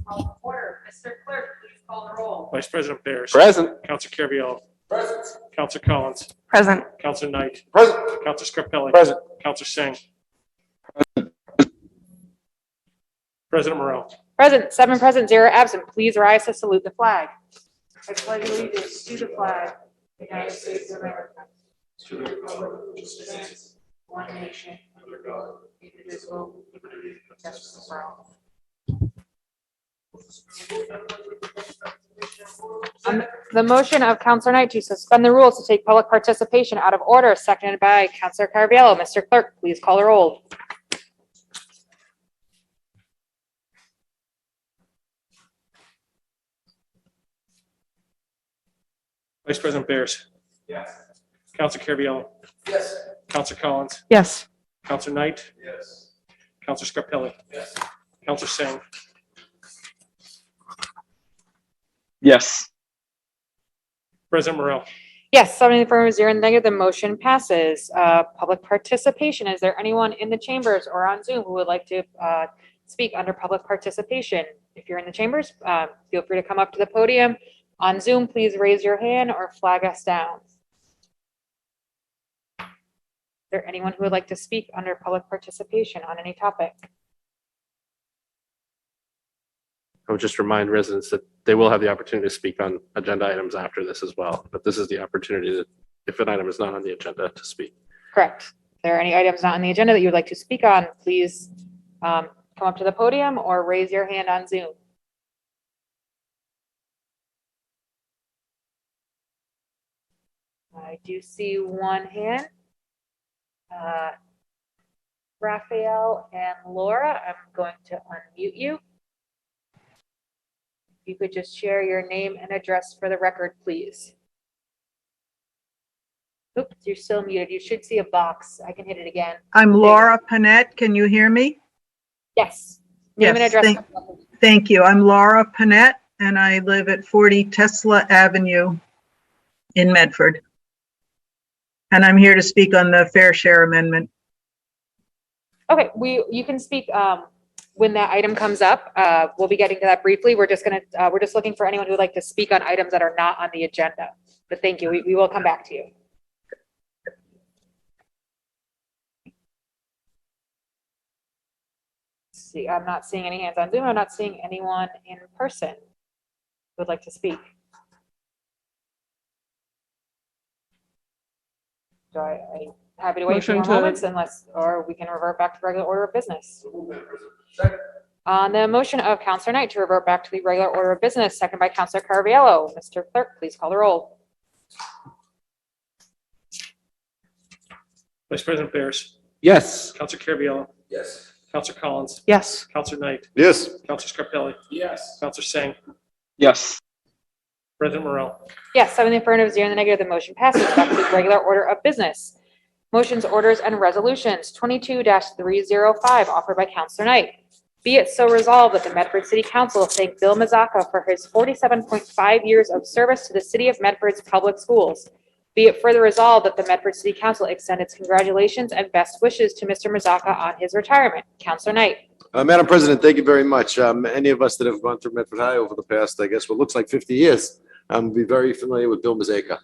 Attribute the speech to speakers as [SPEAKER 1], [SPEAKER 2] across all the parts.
[SPEAKER 1] call to order. Mr. Clerk, please call the roll.
[SPEAKER 2] Vice President Bears.
[SPEAKER 3] Present.
[SPEAKER 2] Counselor Carviallo.
[SPEAKER 3] Present.
[SPEAKER 2] Counselor Collins.
[SPEAKER 1] Present.
[SPEAKER 2] Counselor Knight.
[SPEAKER 3] Present.
[SPEAKER 2] Counselor Scarpelli.
[SPEAKER 3] Present.
[SPEAKER 2] Counselor Singh. President Morrell.
[SPEAKER 1] Present, 7 present, 0 absent. Please rise to salute the flag. I pledge allegiance to the flag, of the United States of America, to the republic which stands, one nation, under God, indivisible, with liberty and justice for all. The motion of Counselor Knight to suspend the rules to take public participation out of order, seconded by Counselor Carviallo. Mr. Clerk, please call the roll.
[SPEAKER 2] Vice President Bears.
[SPEAKER 3] Yes.
[SPEAKER 2] Counselor Carviallo.
[SPEAKER 3] Yes.
[SPEAKER 2] Counselor Collins.
[SPEAKER 1] Yes.
[SPEAKER 2] Counselor Knight.
[SPEAKER 3] Yes.
[SPEAKER 2] Counselor Scarpelli.
[SPEAKER 3] Yes.
[SPEAKER 2] Counselor Singh.
[SPEAKER 3] Yes.
[SPEAKER 2] President Morrell.
[SPEAKER 1] Yes, 7 in the affirmative, 0 in the negative. The motion passes. Public participation. Is there anyone in the chambers or on Zoom who would like to speak under public participation? If you're in the chambers, feel free to come up to the podium. On Zoom, please raise your hand or flag us down. Is there anyone who would like to speak under public participation on any topic?
[SPEAKER 4] I would just remind residents that they will have the opportunity to speak on agenda items after this as well. But this is the opportunity that if an item is not on the agenda to speak.
[SPEAKER 1] Correct. If there are any items not on the agenda that you would like to speak on, please come up to the podium or raise your hand on Zoom. I do see one hand. Raphael and Laura, I'm going to unmute you. If you could just share your name and address for the record, please. Oops, you're still muted. You should see a box. I can hit it again.
[SPEAKER 5] I'm Laura Panett. Can you hear me?
[SPEAKER 1] Yes. Name and
[SPEAKER 5] Yes,
[SPEAKER 1] address.
[SPEAKER 5] Thank you. I'm Laura Panett, and I live at 40 Tesla Avenue in Medford. And I'm here to speak on the Fair Share Amendment.
[SPEAKER 1] Okay, you can speak when that item comes up. We'll be getting to that briefly. We're just looking for anyone who would like to speak on items that are not on the agenda. But thank you. We will come back to you. See, I'm not seeing any hands on Zoom. I'm not seeing anyone in person who would like to speak. So I'm happy to wait for more moments or we can revert back to the regular order of business. On the motion of Counselor Knight to revert back to the regular order of business, second by Counselor Carviallo. Mr. Clerk, please call the roll.
[SPEAKER 2] Vice President Bears.
[SPEAKER 3] Yes.
[SPEAKER 2] Counselor Carviallo.
[SPEAKER 3] Yes.
[SPEAKER 2] Counselor Collins.
[SPEAKER 1] Yes.
[SPEAKER 2] Counselor Knight.
[SPEAKER 3] Yes.
[SPEAKER 2] Counselor Scarpelli.
[SPEAKER 3] Yes.
[SPEAKER 2] Counselor Singh.
[SPEAKER 3] Yes.
[SPEAKER 2] President Morrell.
[SPEAKER 1] Yes, 7 in the affirmative, 0 in the negative. The motion passes. Back to the regular order of business. Motions, orders, and resolutions. 22-305 offered by Counselor Knight. Be it so resolved that the Medford City Council thank Bill Mazzacca for his 47.5 years of service to the City of Medford's public schools. Be it further resolved that the Medford City Council extend its congratulations and best wishes to Mr. Mazzacca on his retirement. Counselor Knight.
[SPEAKER 6] Madam President, thank you very much. Any of us that have gone through Medford High over the past, I guess, what looks like 50 years, will be very familiar with Bill Mazzacca.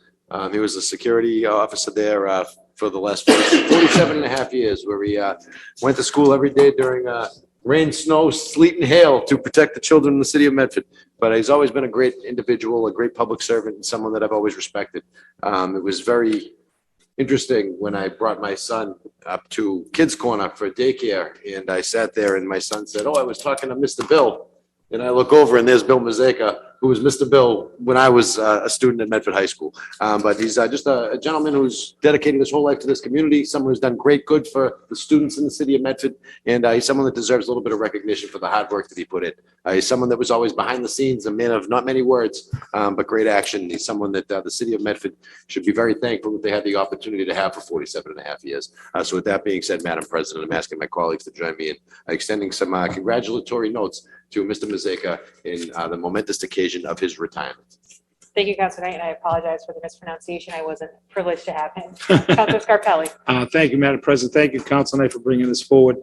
[SPEAKER 6] He was a security officer there for the last 47 and a half years, where he went to school every day during rain, snow, sleet, and hail to protect the children in the city of Medford. But he's always been a great individual, a great public servant, and someone that I've always respected. It was very interesting when I brought my son up to Kids Corner for daycare, and I sat there and my son said, "Oh, I was talking to Mr. Bill." And I look over and there's Bill Mazzacca, who was Mr. Bill when I was a student at Medford High School. But he's just a gentleman who's dedicated his whole life to this community, someone who's done great good for the students in the city of Medford. And he's someone that deserves a little bit of recognition for the hard work that he put in. He's someone that was always behind the scenes, a man of not many words, but great action. He's someone that the city of Medford should be very thankful that they had the opportunity to have for 47 and a half years. So with that being said, Madam President, I'm asking my colleagues to join me in extending some congratulatory notes to Mr. Mazzacca in the momentous occasion of his retirement.
[SPEAKER 1] Thank you, Counselor Knight, and I apologize for the mispronunciation. I wasn't privileged to have him. Counselor Scarpelli.
[SPEAKER 7] Thank you, Madam President. Thank you, Council Knight, for bringing this forward.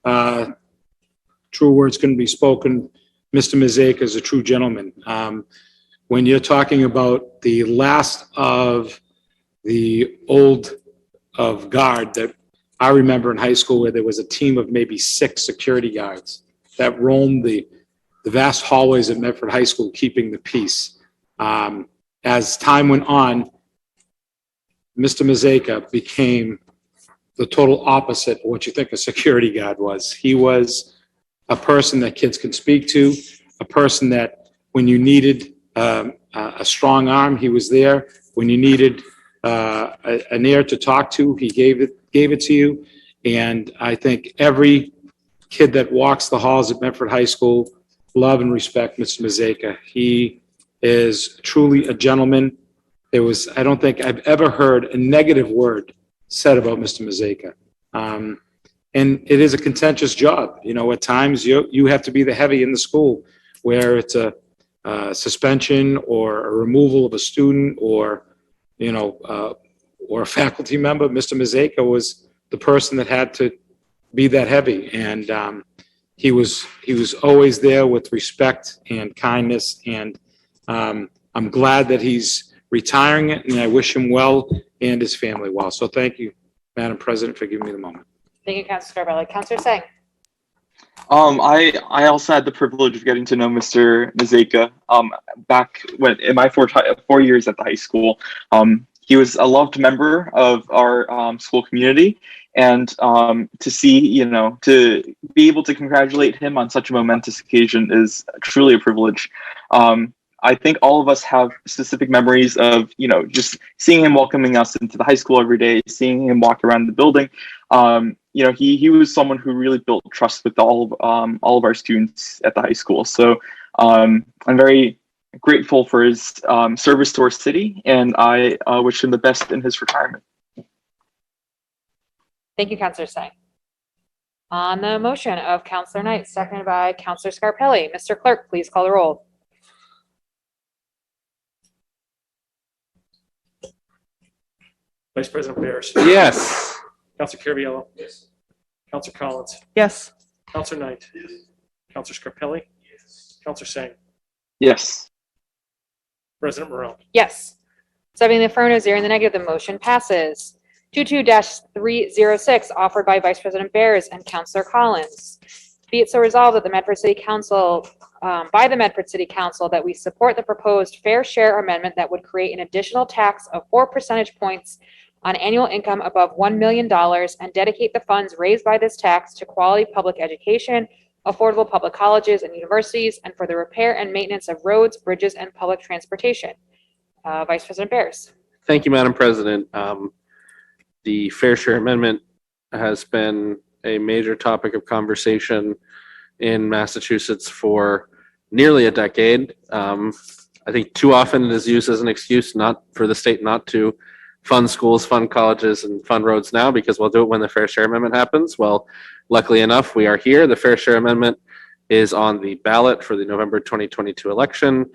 [SPEAKER 7] True words couldn't be spoken. Mr. Mazeka is a true gentleman. When you're talking about the last of the old of guard that I remember in high school, where there was a team of maybe 6 security guards that roamed the vast hallways at Medford High School, keeping the peace. As time went on, Mr. Mazeka became the total opposite of what you think a security guard was. He was a person that kids can speak to, a person that when you needed a strong arm, he was there. When you needed an ear to talk to, he gave it to you. And I think every kid that walks the halls at Medford High School love and respect Mr. Mazeka. He is truly a gentleman. I don't think I've ever heard a negative word said about Mr. Mazeka. And it is a contentious job. You know, at times you have to be the heavy in the school, where it's a suspension or a removal of a student or a faculty member. Mr. Mazeka was the person that had to be that heavy. And he was always there with respect and kindness. And I'm glad that he's retiring it, and I wish him well and his family well. So thank you, Madam President, for giving me the moment.
[SPEAKER 1] Thank you, Councilor Scarpelli. Councilor Singh.
[SPEAKER 3] I also had the privilege of getting to know Mr. Mazeka back when in my 4 years at the high school. He was a loved member of our school community, and to be able to congratulate him on such a momentous occasion is truly a privilege. I think all of us have specific memories of, just seeing him welcoming us into the high school every day, seeing him walk around the building. He was someone who really built trust with all of our students at the high school. So I'm very grateful for his service to our city, and I wish him the best in his retirement.
[SPEAKER 1] Thank you, Councilor Singh. On the motion of Councilor Knight, seconded by Councilor Scarpelli, Mr. Clerk, please call the roll.
[SPEAKER 2] Vice President Barris.
[SPEAKER 4] Yes.
[SPEAKER 2] Counselor Carviallo. Yes. Counselor Collins.
[SPEAKER 5] Yes.
[SPEAKER 2] Counselor Knight. Yes. Counselor Scarpelli. Yes. Counselor Singh.
[SPEAKER 3] Yes.
[SPEAKER 2] President Morrell.
[SPEAKER 1] Yes. 7 in the affirmative, 0 in the negative, the motion passes. 22-306, offered by Vice President Bears and Councilor Collins. Be it so resolved that the Medford City Council, by the Medford City Council, that we support the proposed fair share amendment that would create an additional tax of 4 percentage points on annual income above $1 million and dedicate the funds raised by this tax to quality public education, affordable public colleges and universities, and for the repair and maintenance of roads, bridges, and public transportation. Vice President Bears.
[SPEAKER 4] Thank you, Madam President. The Fair Share Amendment has been a major topic of conversation in Massachusetts for nearly a decade. I think too often it is used as an excuse not for the state not to fund schools, fund colleges, and fund roads now, because we'll do it when the Fair Share Amendment happens. Well, luckily enough, we are here. The Fair Share Amendment is on the ballot for the November 2022 election.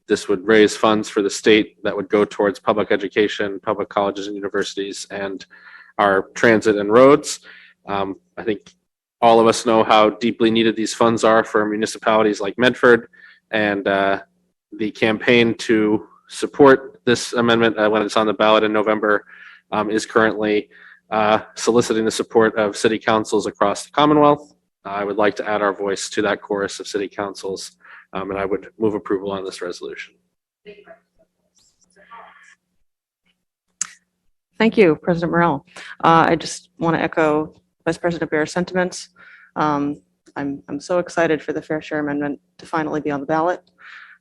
[SPEAKER 4] This would raise funds for the state that would go towards public education, public colleges and universities, and our transit and roads. I think all of us know how deeply needed these funds are for municipalities like Medford, and the campaign to support this amendment when it's on the ballot in November is currently soliciting the support of city councils across the Commonwealth. I would like to add our voice to that chorus of city councils, and I would move approval on this resolution.
[SPEAKER 8] Thank you, President Morrell. I just want to echo Vice President Bear's sentiments. I'm so excited for the Fair Share Amendment to finally be on the ballot.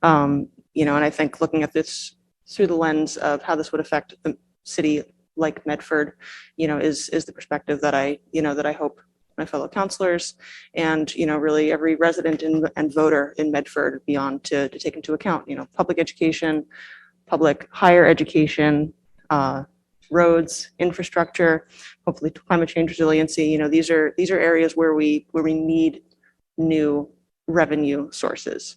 [SPEAKER 8] And I think looking at this through the lens of how this would affect the city like Medford, is the perspective that I hope my fellow councilors and, really every resident and voter in Medford beyond to take into account, public education, public higher education, roads, infrastructure, hopefully climate change resiliency. These are areas where we need new revenue sources.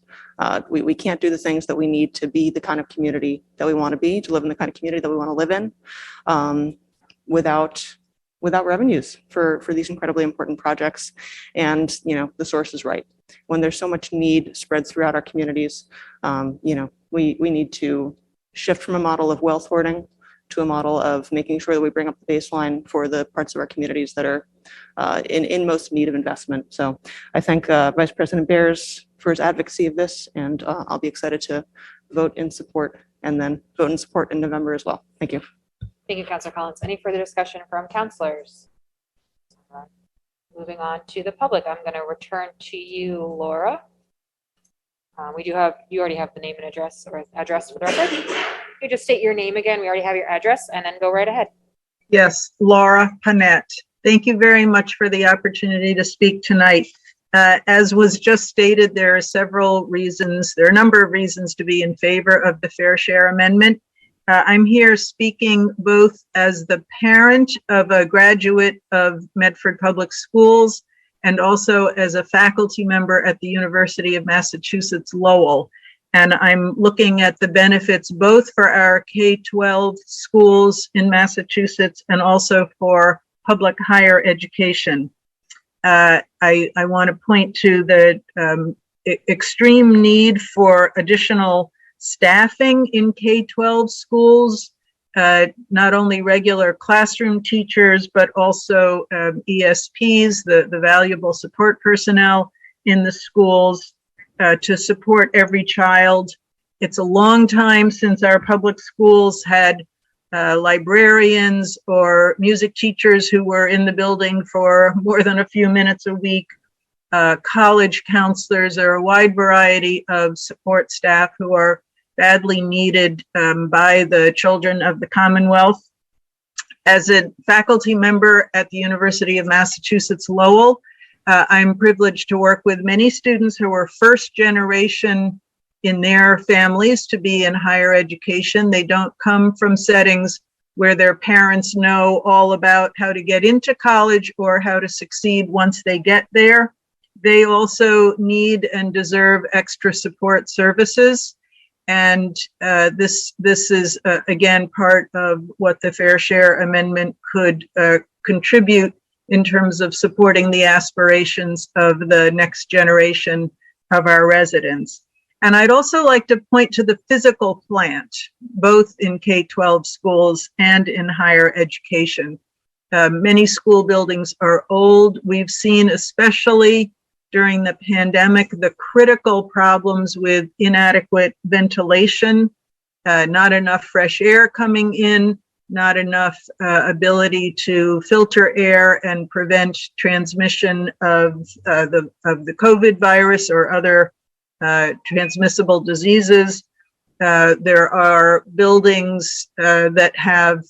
[SPEAKER 8] We can't do the things that we need to be the kind of community that we want to be, to live in the kind of community that we want to live in, without revenues for these incredibly important projects. And, the source is right. when there's so much need spread throughout our communities, we need to shift from a model of wealth hoarding to a model of making sure that we bring up the baseline for the parts of our communities that are in most need of investment. So I thank Vice President Bears for his advocacy of this, and I'll be excited to vote in support and then vote in support in November as well. Thank you.
[SPEAKER 1] Thank you, Councilor Collins. Any further discussion from councilors? Moving on to the public, I'm going to return to you, Laura. You already have the name and address for the record. You just state your name again. We already have your address, and then go right ahead.
[SPEAKER 5] Yes, Laura Panett. Thank you very much for the opportunity to speak tonight. As was just stated, there are a number of reasons to be in favor of the Fair Share Amendment. I'm here speaking both as the parent of a graduate of Medford Public Schools and also as a faculty member at the University of Massachusetts Lowell. And I'm looking at the benefits both for our K-12 schools in Massachusetts and also for public higher education. I want to point to the extreme need for additional staffing in K-12 schools, not only regular classroom teachers, but also ESPs, the valuable support personnel in the schools to support every child. It's a long time since our public schools had librarians or music teachers who were in the building for more than a few minutes a week, college counselors. There are a wide variety of support staff who are badly needed by the children of the Commonwealth. As a faculty member at the University of Massachusetts Lowell, I'm privileged to work with many students who are first generation in their families to be in higher education. They don't come from settings where their parents know all about how to get into college or how to succeed once they get there. They also need and deserve extra support services. And this is, again, part of what the Fair Share Amendment could contribute in terms of supporting the aspirations of the next generation of our residents. And I'd also like to point to the physical plant, both in K-12 schools and in higher education. Many school buildings are old. We've seen, especially during the pandemic, the critical problems with inadequate ventilation, not enough fresh air coming in, not enough ability to filter air and prevent transmission of the COVID virus or other transmissible diseases. There are buildings that have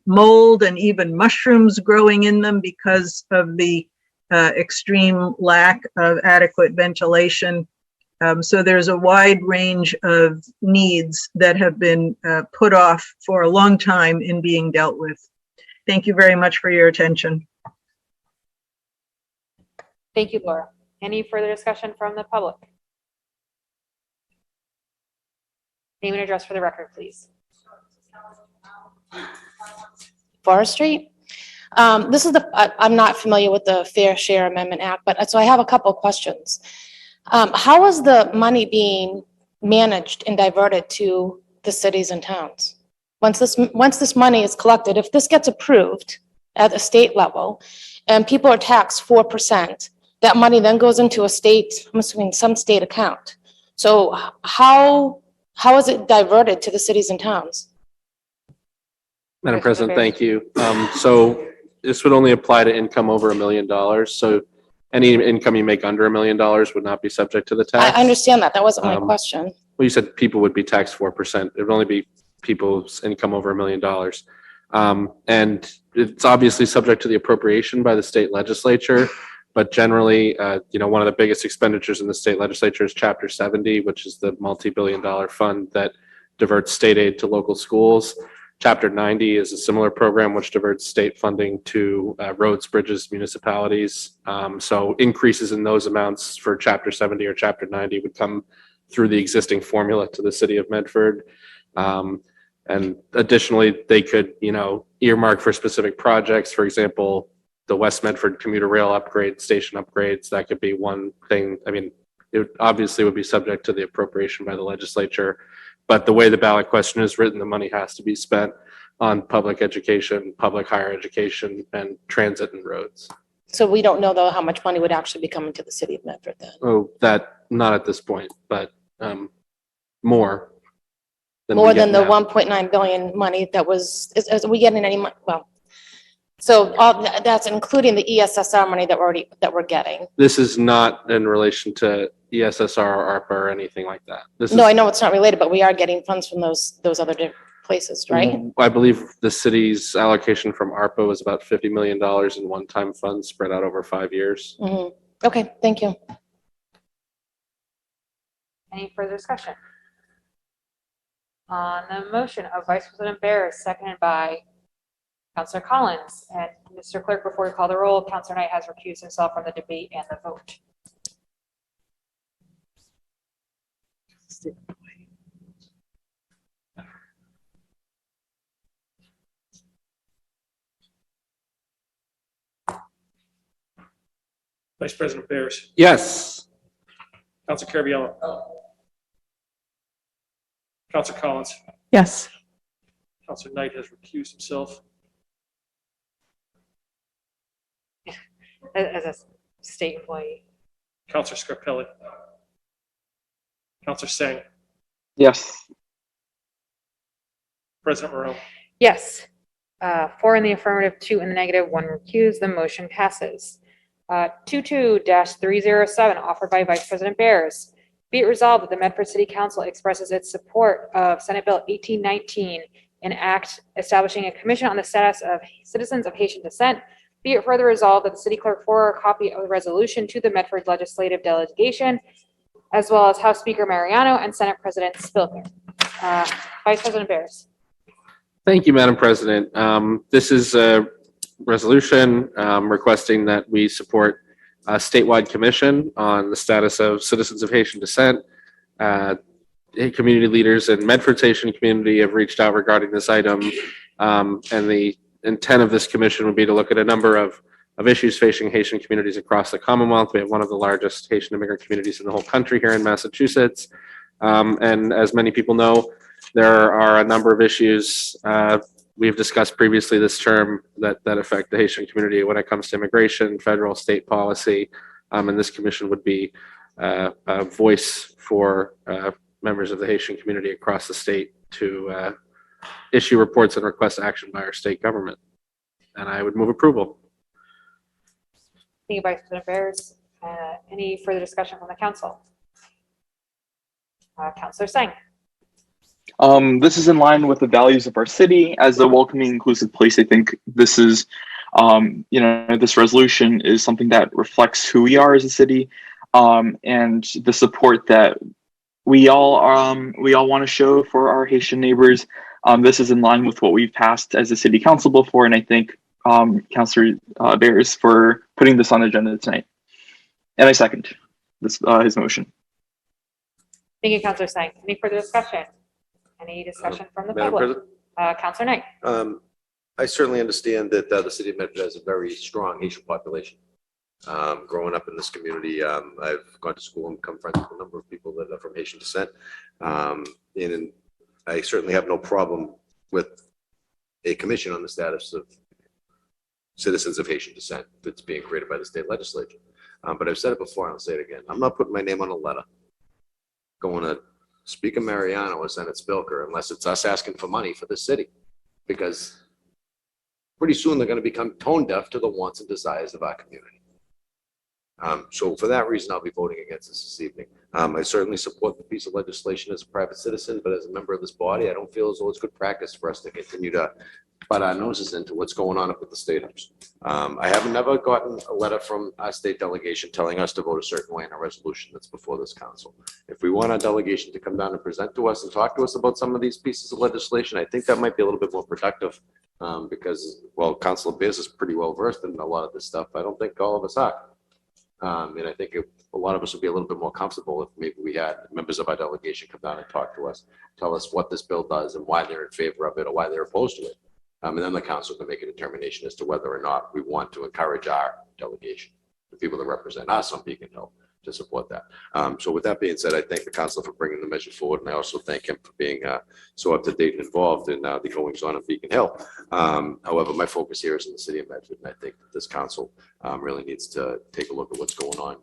[SPEAKER 5] mold and even mushrooms growing in them because of the extreme lack of adequate ventilation. So there's a wide range of needs that have been put off for a long time in being dealt with. Thank you very much for your attention.
[SPEAKER 1] Thank you, Laura. Any further discussion from the public? Name and address for the record, please.
[SPEAKER 9] Forest Street. This is I'm not familiar with the Fair Share Amendment Act, but so I have a couple of questions. How is the money being managed and diverted to the cities and towns? Once this money is collected, if this gets approved at the state level and people are taxed 4%, that money then goes into a state, I'm assuming some state account. So how is it diverted to the cities and towns?
[SPEAKER 4] Madam President, thank you. So this would only apply to income over $1 million. So any income you make under $1 million would not be subject to the tax.
[SPEAKER 9] I understand that. That wasn't my question.
[SPEAKER 4] Well, you said people would be taxed 4%. It would only be people's income over $1 million. And it's obviously subject to the appropriation by the state legislature. But generally, one of the biggest expenditures in the state legislature is Chapter 70, which is the multi-billion-dollar fund that diverts state aid to local schools. Chapter 90 is a similar program which diverts state funding to roads, bridges, municipalities. So increases in those amounts for Chapter 70 or Chapter 90 would come through the existing formula to the city of Medford. And additionally, they could, earmark for specific projects. For example, the West Medford commuter rail upgrade, station upgrades, that could be one thing. I mean, It obviously would be subject to the appropriation by the legislature, but the way the ballot question is written, the money has to be spent on public education, public higher education, and transit and roads.
[SPEAKER 9] So we don't know though how much money would actually be coming to the city of Medford then?
[SPEAKER 4] Oh, that, not at this point, but more. we
[SPEAKER 9] More
[SPEAKER 4] get
[SPEAKER 9] than the
[SPEAKER 4] now.
[SPEAKER 9] 1.9 billion money that was, is we getting any money? Well, so all, that's including the ESSR money that we're getting.
[SPEAKER 4] This is not in relation to E ESSR or ARPA or anything like that. This
[SPEAKER 9] No,
[SPEAKER 4] is,
[SPEAKER 9] I know it's not related, but we are getting funds from those other places, right?
[SPEAKER 4] I believe the city's allocation from ARPA was about $50 million in one-time funds spread out over 5 years.
[SPEAKER 9] Mhm. Okay, thank you.
[SPEAKER 1] Any further discussion? On the motion of Vice President Barris, seconded by Counselor Collins. And Mr. Clerk, before we call the roll, Counselor Knight has recused himself from the debate and the vote.
[SPEAKER 2] Vice President Barris.
[SPEAKER 4] Yes.
[SPEAKER 2] Counselor Carviallo. Counselor Collins.
[SPEAKER 8] Yes.
[SPEAKER 2] Counselor Knight has recused himself.
[SPEAKER 1] As a state employee.
[SPEAKER 2] Counselor Scarpelli. Counselor Singh.
[SPEAKER 3] Yes.
[SPEAKER 2] President Morrell.
[SPEAKER 1] Yes. 4 in the affirmative, 2 in the negative, 1 recused. The motion passes. 22-307, offered by Vice President Barris. Be it resolved that the Medford City Council expresses its support of Senate Bill 1819, an act establishing a commission on the status of citizens of Haitian descent. Be it further resolved that the city clerk forward a copy of the resolution to the Medford legislative delegation, as well as House Speaker Mariano and Senate President Spilker. Vice President Barris.
[SPEAKER 4] Thank you, Madam President. This is a resolution requesting that we support a statewide commission on the status of citizens of Haitian descent. Community leaders in Medford's Haitian community have reached out regarding this item. And the intent of this commission would be to look at a number of issues facing Haitian communities across the Commonwealth. We have one of the largest Haitian immigrant communities in the whole country here in Massachusetts. And as many people know, there are a number of issues we've discussed previously this term that affect the Haitian community when it comes to immigration, federal, state policy. And this commission would be a voice for members of the Haitian community across the state to issue reports and request action by our state government. And I would move approval.
[SPEAKER 1] Thank you, Vice President Barris. Any further discussion from the council? Counselor Singh.
[SPEAKER 3] This is in line with the values of our city as a welcoming, inclusive place. I think this is, this resolution is something that reflects who we are as a city, and the support that we all want to show for our Haitian neighbors. This is in line with what we've passed as a city council before, and I thank Councilor Barris for putting this on the agenda tonight. And I second this his motion.
[SPEAKER 1] Thank you, Counselor Singh. Any further discussion? Any discussion from the
[SPEAKER 6] Madam
[SPEAKER 1] public?
[SPEAKER 6] President?
[SPEAKER 1] Counselor Knight.
[SPEAKER 6] I certainly understand that the city of Medford has a very strong Haitian population. Growing up in this community, I've gone to school and become friends with a number of people that are from Haitian descent. And I certainly have no problem with a commission on the status of citizens of Haitian descent that's being created by the state legislature. But I've said it before and I'll say it again. I'm not putting my name on a letter going to Speaker Mariano or Senate Spilker unless it's us asking for money for the city, because pretty soon they're going to become tone deaf to the wants and desires of our community. So for that reason, I'll be voting against this evening. I certainly support the piece of legislation as a private citizen, but as a member of this body, I don't feel as though it's good practice for us to continue to butt our noses into what's going on up at the State House. I have never gotten a letter from our state delegation telling us to vote a certain way in a resolution that's before this council. If we want our delegation to come down and present to us and talk to us about some of these pieces of legislation, I think that might be a little bit more productive, because, well, Councilor Beers is pretty well versed in a lot of this stuff. I don't think all of us are. And I think a lot of us would be a little bit more comfortable if maybe we had members of our delegation come down and talk to us, tell us what this bill does and why they're in favor of it or why they're opposed to it. And then the council can make a determination as to whether or not we want to encourage our delegation, the people that represent us on Beacon Hill, to support that. So with that being said, I thank the council for bringing the measure forward, and I also thank him for being so up to date and involved in the goings on of Beacon Hill. However, my focus here is in the city of Medford, and I think that this council really needs to take a look at what's going on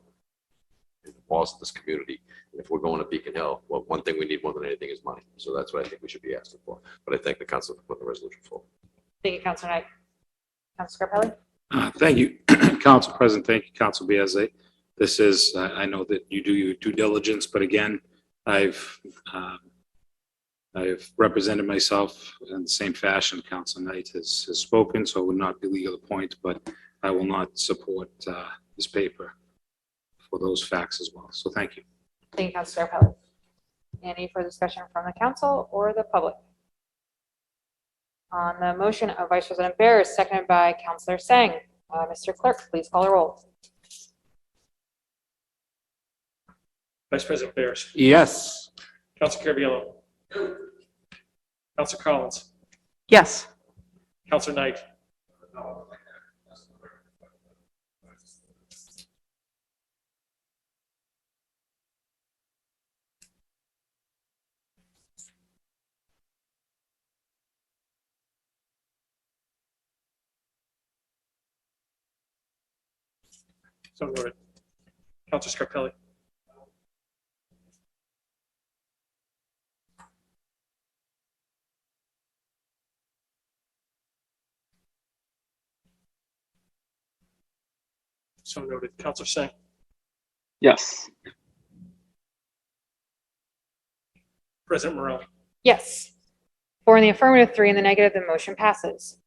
[SPEAKER 6] in the walls of this community. And if we're going to Beacon Hill, well, one thing we need more than anything is money. So that's what I think we should be asking for. But I thank the council for putting the resolution forward.
[SPEAKER 1] Thank you, Counselor Knight. Counselor Scarpelli?
[SPEAKER 7] Thank you, Council President. Thank you, Council Biasley. This is, I know that you do your due diligence, but again, I've represented myself in the same fashion Council Knight has spoken, so it would not be legal to point, but I will not support this paper for those facts as well. So thank you.
[SPEAKER 1] Thank you, Counselor Scarpelli. Any further discussion from the council or the public? On the motion of Vice President Bears, seconded by Counselor Sang. Mr. Clerk, please call the roll.
[SPEAKER 2] Vice President Bears.
[SPEAKER 4] Yes.
[SPEAKER 2] Counselor Carviallo. Counselor Collins.
[SPEAKER 8] Yes.
[SPEAKER 2] Counselor Knight. So noted. Counselor Scarpelli. So noted. Counselor Singh.
[SPEAKER 3] Yes.
[SPEAKER 2] President Morrell.
[SPEAKER 1] Yes. 4 in the affirmative, 3 in the negative, the motion passes.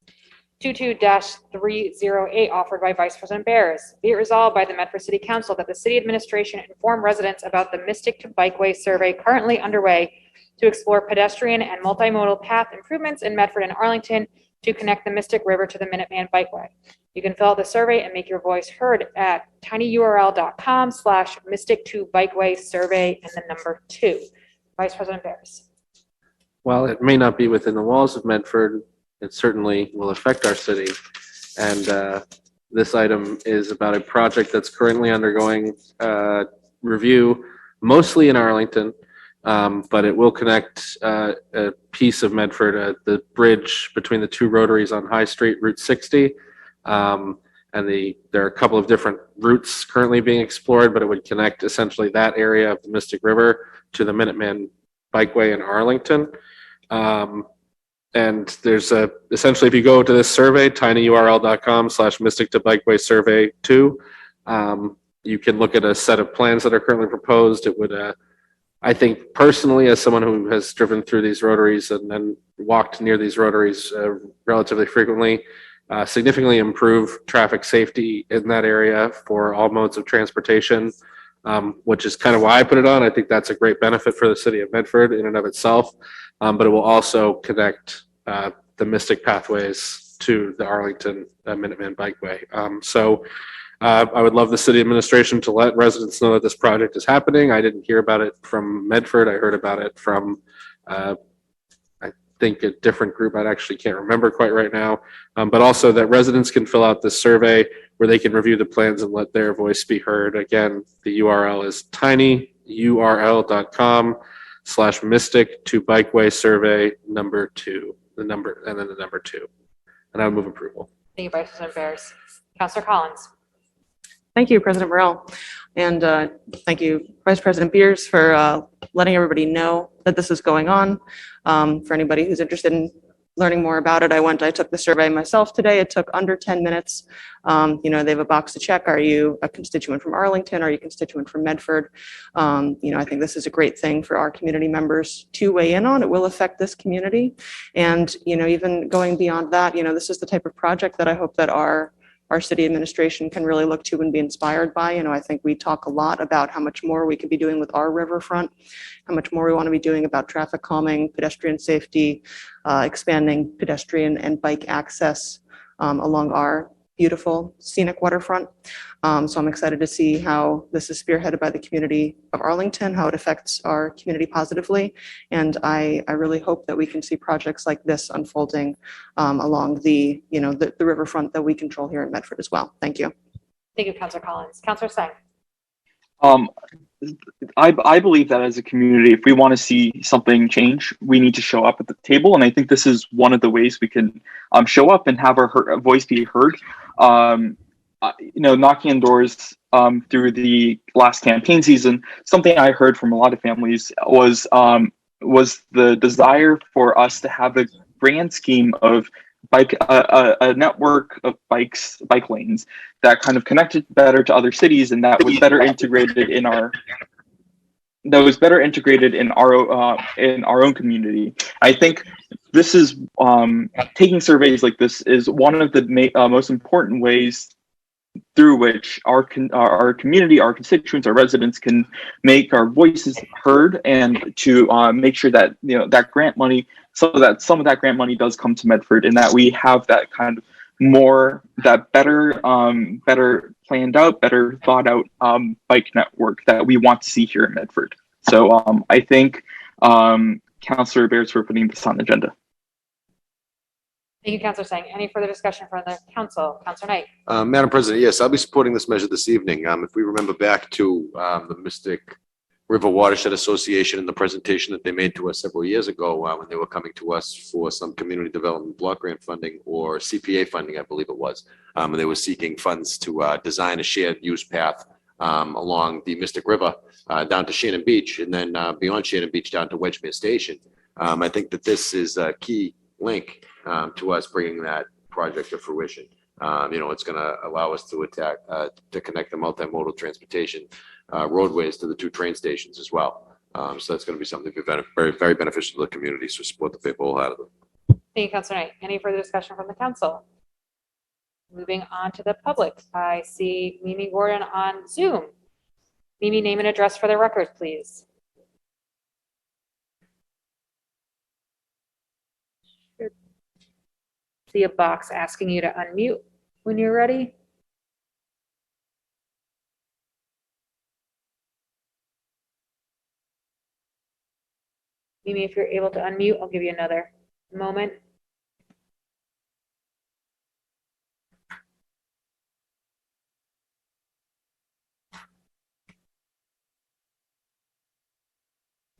[SPEAKER 1] 22-308 offered by Vice President Bears. Be it resolved by the Medford City Council that the city administration inform residents about the Mystic to Bikeway survey currently underway to explore pedestrian and multimodal path improvements in Medford and Arlington to connect the Mystic River to the Minuteman Bikeway. You can fill out the survey and make your voice heard at tinyurl.com/Mystic2Bikeway survey and the number 2. Vice President Bears.
[SPEAKER 4] While it may not be within the walls of Medford, it certainly will affect our city. And this item is about a project that's currently undergoing review, mostly in Arlington, but it will connect a piece of Medford, the bridge between the two rotaries on High Street, Route 60. And there are a couple of different routes currently being explored, but it would connect essentially that area of the Mystic River to the Minuteman Bikeway in Arlington. And there's essentially, if you go to this survey, tinyurl.com/Mystic2Bikeway survey 2, you can look at a set of plans that are currently proposed. It would, I think personally, as someone who has driven through these rotaries and then walked near these rotaries relatively frequently, significantly improve traffic safety in that area for all modes of transportation, which is kind of why I put it on. I think that's a great benefit for the city of Medford in and of itself, but it will also connect the Mystic pathways to the Arlington Minuteman Bikeway. So I would love the city administration to let residents know that this project is happening. I didn't hear about it from Medford. I heard about it from, I think, a different group. I actually can't remember quite right now. But also that residents can fill out this survey where they can review the plans and let their voice be heard. Again, the URL is tinyurl.com/Mystic2Bikeway survey number 2, the number, and then the number 2. And I would move approval.
[SPEAKER 1] Thank you, Vice President Bears. Counselor Collins.
[SPEAKER 8] Thank you, President Morrell. And thank you, Vice President Beers, for letting everybody know that this is going on. For anybody who's interested in learning more about it, I took the survey myself today. It took under 10 minutes. They have a box to check. Are you a constituent from Arlington? Are you a constituent from Medford? I think this is a great thing for our community members to weigh in on. It will affect this community. And, even going beyond that, this is the type of project that I hope that our city administration can really look to and be inspired by. I think we talk a lot about how much more we could be doing with our riverfront, how much more we want to be doing about traffic calming, pedestrian safety, expanding pedestrian and bike access along our beautiful scenic waterfront. So I'm excited to see how this is spearheaded by the community of Arlington, how it affects our community positively. And I really hope that we can see projects like this unfolding along the riverfront that we control here in Medford as well. Thank you.
[SPEAKER 1] Thank you, Counselor Collins. Counselor Sang.
[SPEAKER 3] Um, I believe that as a community, if we want to see something change, we need to show up at the table, and I think this is one of the ways we can show up and have our voice be heard. Knocking on doors through the last campaign season, something I heard from a lot of families was the desire for us to have a grand scheme of a network of bike lanes that kind of connected better to other cities and that was better integrated in our in our own community. I think this is taking surveys like this is one of the most important ways through which our community, our constituents, our residents can make our voices heard, and to make sure that that grant money, so that some of that grant money does come to Medford, and that we have that kind of better planned out, better thought out bike network that we want to see here in Medford. So I thank Councillor Bears for putting this on the agenda.
[SPEAKER 1] Thank you, Councillor Sang. Any further discussion from the council? Councillor Knight.
[SPEAKER 6] Madam President, yes, I'll be supporting this measure this evening. If we remember back to the Mystic River Watershed Association and the presentation that they made to us several years ago when they were coming to us for some community development block grant funding or CPA funding, I believe it was. And they were seeking funds to design a shared use path along the Mystic River down to Shannon Beach, and then beyond Shannon Beach down to Wedgemere Station. I think that this is a key link to us bringing that project to fruition. It's going to allow us to connect the multimodal transportation roadways to the two train stations as well. So that's going to be something very, very beneficial to the community. So support the paper wholeheartedly.
[SPEAKER 1] Thank you, Councillor Knight. Any further discussion from the council? Moving on to the public. I see Mimi Gordon on Zoom. Mimi, name and address for the record, please. See a box asking you to unmute when you're ready. Mimi, if you're able to unmute, I'll give you another moment.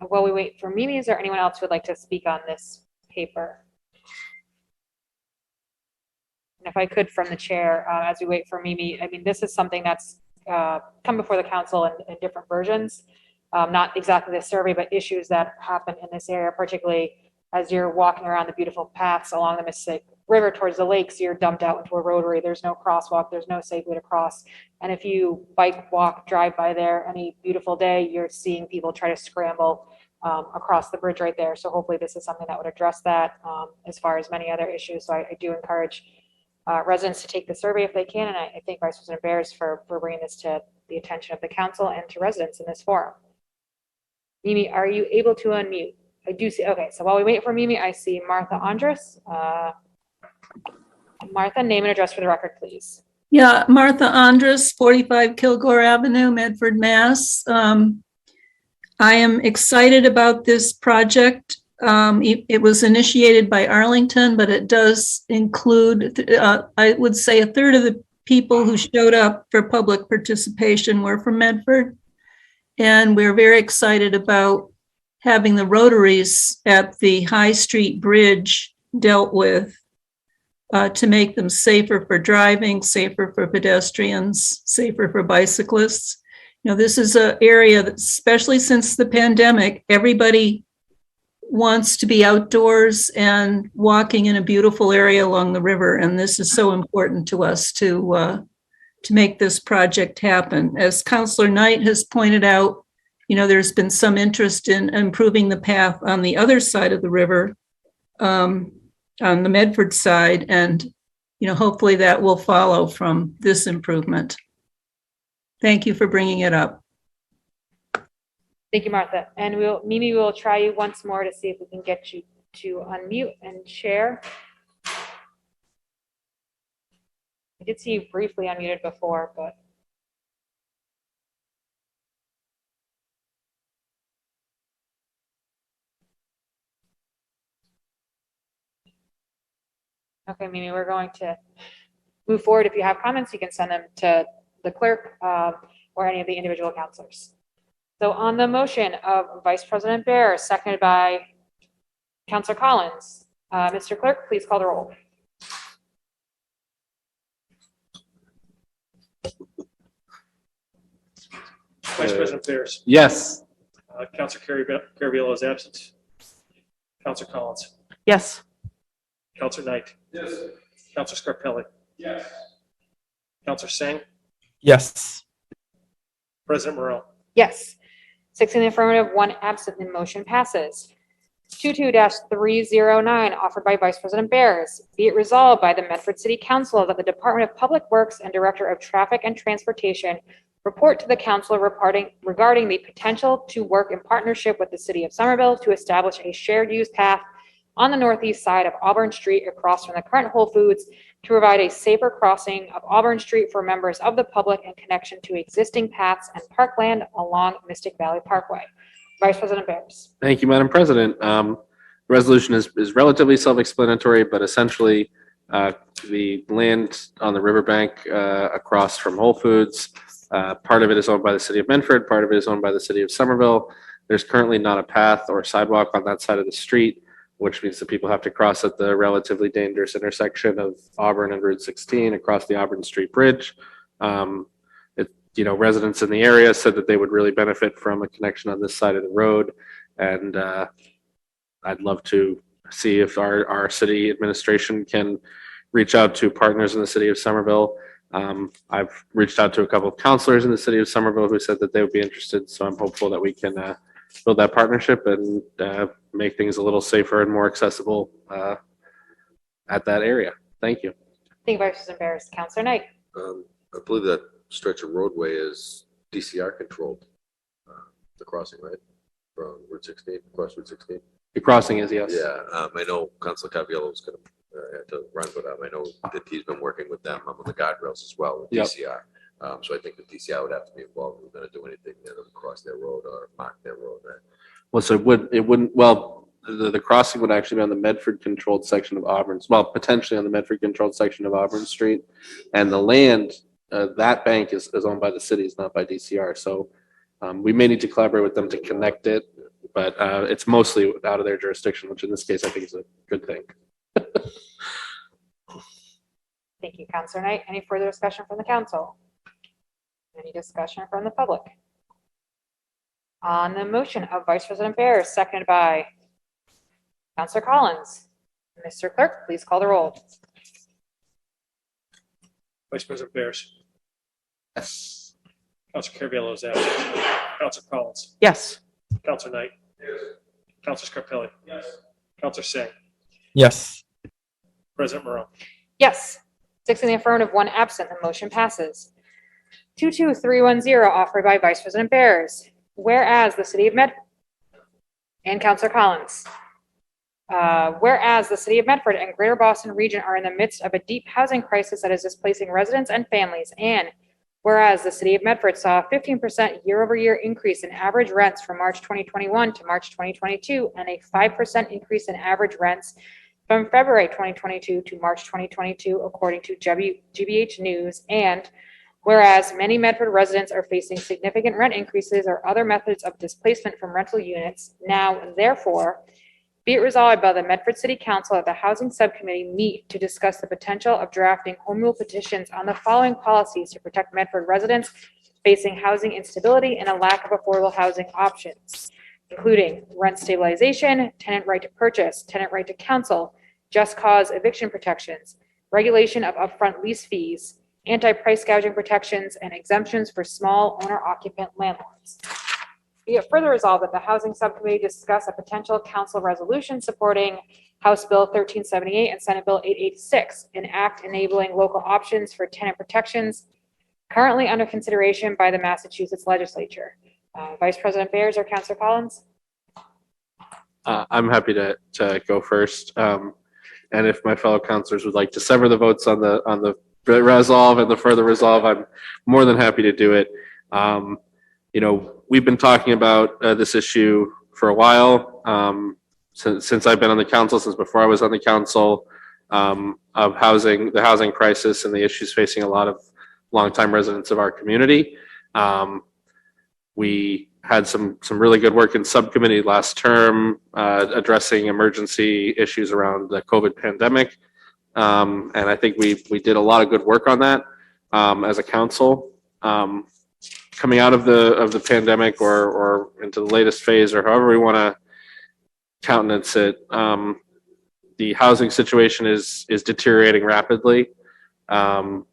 [SPEAKER 1] While we wait for Mimi, is there anyone else who would like to speak on this paper? And if I could, from the chair, as we wait for Mimi, I mean, this is something that's come before the council in different versions. Not exactly the survey, but issues that happen in this area, particularly as you're walking around the beautiful paths along the Mississippi River towards the lakes, you're dumped out into a rotary. There's no crosswalk, there's no safe way to cross. And if you bike, walk, drive by there any beautiful day, you're seeing people try to scramble across the bridge right there. So hopefully this is something that would address that as far as many other issues. So I do encourage residents to take the survey if they can. And I thank Vice President Bears for bringing this to the attention of the council and to residents in this forum. Mimi, are you able to unmute? I do see, okay, so while we wait for Mimi, I see Martha Andrus. Martha, name and address for the record, please.
[SPEAKER 10] Yeah, Martha Andrus, 45 Kilgore Avenue, Medford, Mass. I am excited about this project. It was initiated by Arlington, but it does include, I would say, a third of the people who showed up for public participation were from Medford. And we're very excited about having the rotaries at the High Street Bridge dealt with to make them safer for driving, safer for pedestrians, safer for bicyclists. You know, this is an area that, especially since the pandemic, everybody wants to be outdoors and walking in a beautiful area along the river. And this is so important to us to make this project happen. As Councillor Knight has pointed out, you know, there's been some interest in improving the path on the other side of the river, on the Medford side, and, you know, hopefully that will follow from this improvement. Thank you for bringing it up.
[SPEAKER 1] Thank you, Martha. And Mimi, we'll try you once more to see if we can get you to unmute and share. I did see you briefly unmuted before, but. Okay, Mimi, we're going to move forward. If you have comments, you can send them to the clerk, or any of the individual counselors. So on the motion of Vice President Bear, seconded by Counselor Collins, Mr. Clerk, please call the roll.
[SPEAKER 2] Vice President Bears.
[SPEAKER 4] Yes.
[SPEAKER 2] Counselor Carviallo is absent. Counselor Collins.
[SPEAKER 8] Yes.
[SPEAKER 2] Counselor Knight. Yes. Counselor Scarpelli. Yes. Counselor Singh.
[SPEAKER 11] Yes.
[SPEAKER 2] President Morrell.
[SPEAKER 1] Yes. 6 in the affirmative, 1 absent, the motion passes. 22-309, offered by Vice President Bears. Be it resolved by the Medford City Council that the Department of Public Works and Director of Traffic and Transportation report to the council regarding the potential to work in partnership with the city of Somerville to establish a shared use path on the northeast side of Auburn Street across from the current Whole Foods to provide a safer crossing of Auburn Street for members of the public in connection to existing paths and parkland along Mystic Valley Parkway. Vice President Bears.
[SPEAKER 4] Thank you, Madam President. The resolution is relatively self-explanatory, but essentially the land on the riverbank across from Whole Foods, part of it is owned by the city of Medford, part of it is owned by the city of Somerville. There's currently not a path or sidewalk on that side of the street, which means that people have to cross at the relatively dangerous intersection of Auburn and Route 16 across the Auburn Street Bridge. Residents in the area said that they would really benefit from a connection on this side of the road. And I'd love to see if our city administration can reach out to partners in the city of Somerville. I've reached out to a couple of counselors in the city of Somerville who said that they would be interested. So I'm hopeful that we can build that partnership and make things a little safer and more accessible at that area. Thank you.
[SPEAKER 1] Thank you, Vice President Bears. Counselor Knight.
[SPEAKER 6] I believe that stretch of roadway is DCR controlled, the crossing, right? From Route 16, across Route 16.
[SPEAKER 4] The crossing is, yes.
[SPEAKER 6] Yeah, I know Councilor Caviello was gonna have to run with them. I know that he's been working with them on the guardrails as well with
[SPEAKER 4] Yep.
[SPEAKER 6] DCR. So I think the DCR would have to be involved. If we're gonna do anything that would cross their road or mark their road, right?
[SPEAKER 4] Well, so the crossing would actually be on the Medford controlled section of Auburn's, well, potentially on the Medford controlled section of Auburn Street. And the land, that bank is owned by the city, it's not by DCR. So we may need to collaborate with them to connect it, but it's mostly out of their jurisdiction, which in this case, I think is a good thing.
[SPEAKER 1] Thank you, Counselor Knight. Any further discussion from the council? Any discussion from the public? On the motion of Vice President Bears, seconded by Counselor Collins. Mr. Clerk, please call the roll.
[SPEAKER 2] Vice President Bears.
[SPEAKER 4] Yes.
[SPEAKER 2] Counselor Carviallo is absent. Counselor Collins.
[SPEAKER 8] Yes.
[SPEAKER 2] Counselor Knight. Yes. Counselor Scarpelli. Yes. Counselor Singh.
[SPEAKER 11] Yes.
[SPEAKER 2] President Morrell.
[SPEAKER 1] Yes. 6 in the affirmative, 1 absent. The motion passes. 22310, offered by Vice President Bears. Whereas the city of Medford and Counselor Collins. Whereas the city of Medford and Greater Boston region are in the midst of a deep housing crisis that is displacing residents and families, and whereas the city of Medford saw a 15% year-over-year increase in average rents from March 2021 to March 2022, and a 5% increase in average rents from February 2022 to March 2022, according to GBH News, and whereas many Medford residents are facing significant rent increases or other methods of displacement from rental units, now therefore, be it resolved by the Medford City Council that the Housing Subcommittee meet to discuss the potential of drafting home rule petitions on the following policies to protect Medford residents facing housing instability and a lack of affordable housing options, including rent stabilization, tenant right to purchase, tenant right to counsel, just cause eviction protections, regulation of upfront lease fees, anti-price gouging protections, and exemptions for small owner-occupant landlords. Be it further resolved that the Housing Subcommittee discuss a potential council resolution supporting House Bill 1378 and Senate Bill 886, an act enabling local options for tenant protections currently under consideration by the Massachusetts legislature. Vice President Bears or Councilor Collins?
[SPEAKER 4] I'm happy to go first. And if my fellow councilors would like to sever the votes on the resolve and the further resolve, I'm more than happy to do it. We've been talking about this issue for a while, since I've been on the council, since before I was on the council, of the housing crisis and the issues facing a lot of longtime residents of our community. We had some really good work in subcommittee last term, addressing emergency issues around the COVID pandemic. And I think we did a lot of good work on that as a council. Coming out of the pandemic or into the latest phase, or however we want to countenance it, the housing situation is deteriorating rapidly.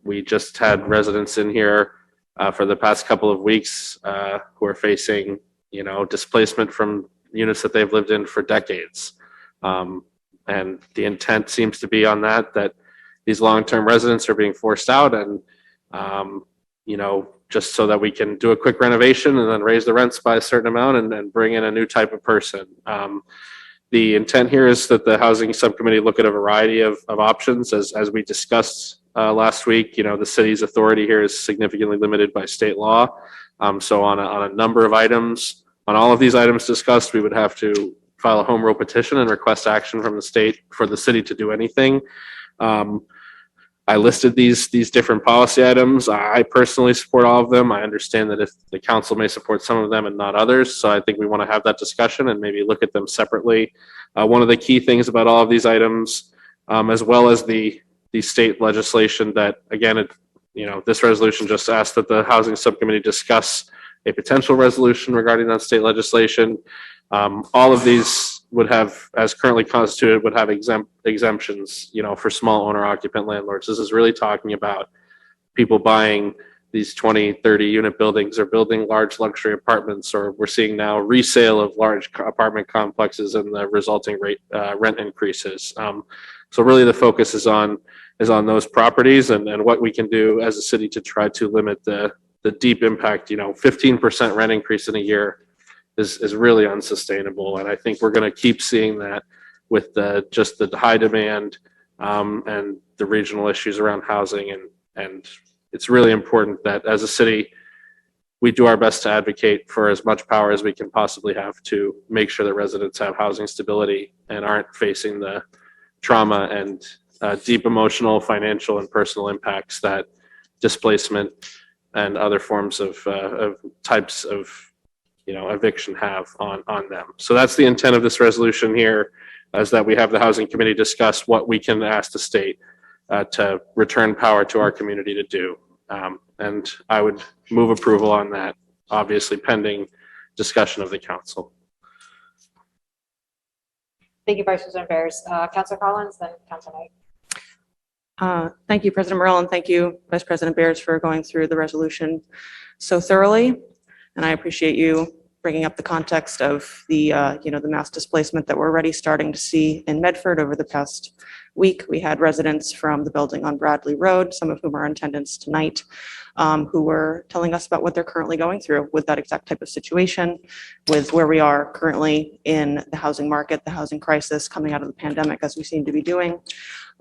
[SPEAKER 4] We just had residents in here for the past couple of weeks who are facing, displacement from units that they've lived in for decades. And the intent seems to be on that these long-term residents are being forced out, and, just so that we can do a quick renovation and then raise the rents by a certain amount and then bring in a new type of person. The intent here is that the housing subcommittee look at a variety of options. As we discussed last week, the city's authority here is significantly limited by state law. So on a number of items, on all of these items discussed, we would have to file a home rule petition and request action from the state for the city to do anything. I listed these different policy items. I personally support all of them. I understand that if the council may support some of them and not others, so I think we want to have that discussion and maybe look at them separately. One of the key things about all of these items, as well as the state legislation that, again, this resolution just asked that the housing subcommittee discuss a potential resolution regarding that state legislation. All of these would have, as currently constituted, would have exemptions, for small owner occupant landlords. This is really talking about people buying these 20, 30 unit buildings or building large luxury apartments, or we're seeing now resale of large apartment complexes and the resulting rent increases. So really the focus is on those properties and what we can do as a city to try to limit the deep impact. 15% rent increase in a year is really unsustainable. And I think we're going to keep seeing that with just the high demand and the regional issues around housing. And it's really important that as a city, we do our best to advocate for as much power as we can possibly have to make sure that residents have housing stability and aren't facing the trauma and deep emotional, financial, and personal impacts that displacement and other forms of types of eviction have on them. So that's the intent of this resolution here, is that we have the housing committee discuss what we can ask the state to return power to our community to do. And I would move approval on that, obviously pending discussion of the council.
[SPEAKER 1] Thank you, Vice President Bears. Councilor Collins, then Councilor Knight.
[SPEAKER 8] Thank you, President Morrell, and thank you, Vice President Bears, for going through the resolution so thoroughly. And I appreciate you bringing up the context of the mass displacement that we're already starting to see in Medford over the past week. We had residents from the building on Bradley Road, some of whom are in attendance tonight, who were telling us about what they're currently going through with that exact type of situation, with where we are currently in the housing market, the housing crisis coming out of the pandemic, as we seem to be doing.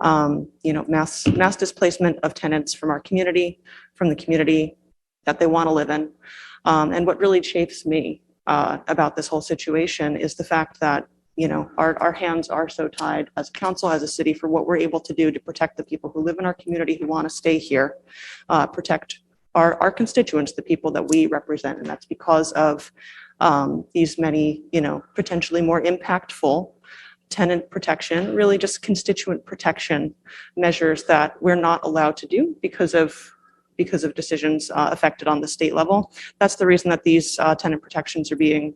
[SPEAKER 8] Mass displacement of tenants from our community, from the community that they want to live in. And what really chafes me about this whole situation is the fact that, our hands are so tied as a council, as a city, for what we're able to do to protect the people who live in our community, who want to stay here, protect our constituents, the people that we represent. And that's because of these many, potentially more impactful tenant protection, really just constituent protection measures that we're not allowed to do because of decisions affected on the state level. That's the reason that these tenant protections are being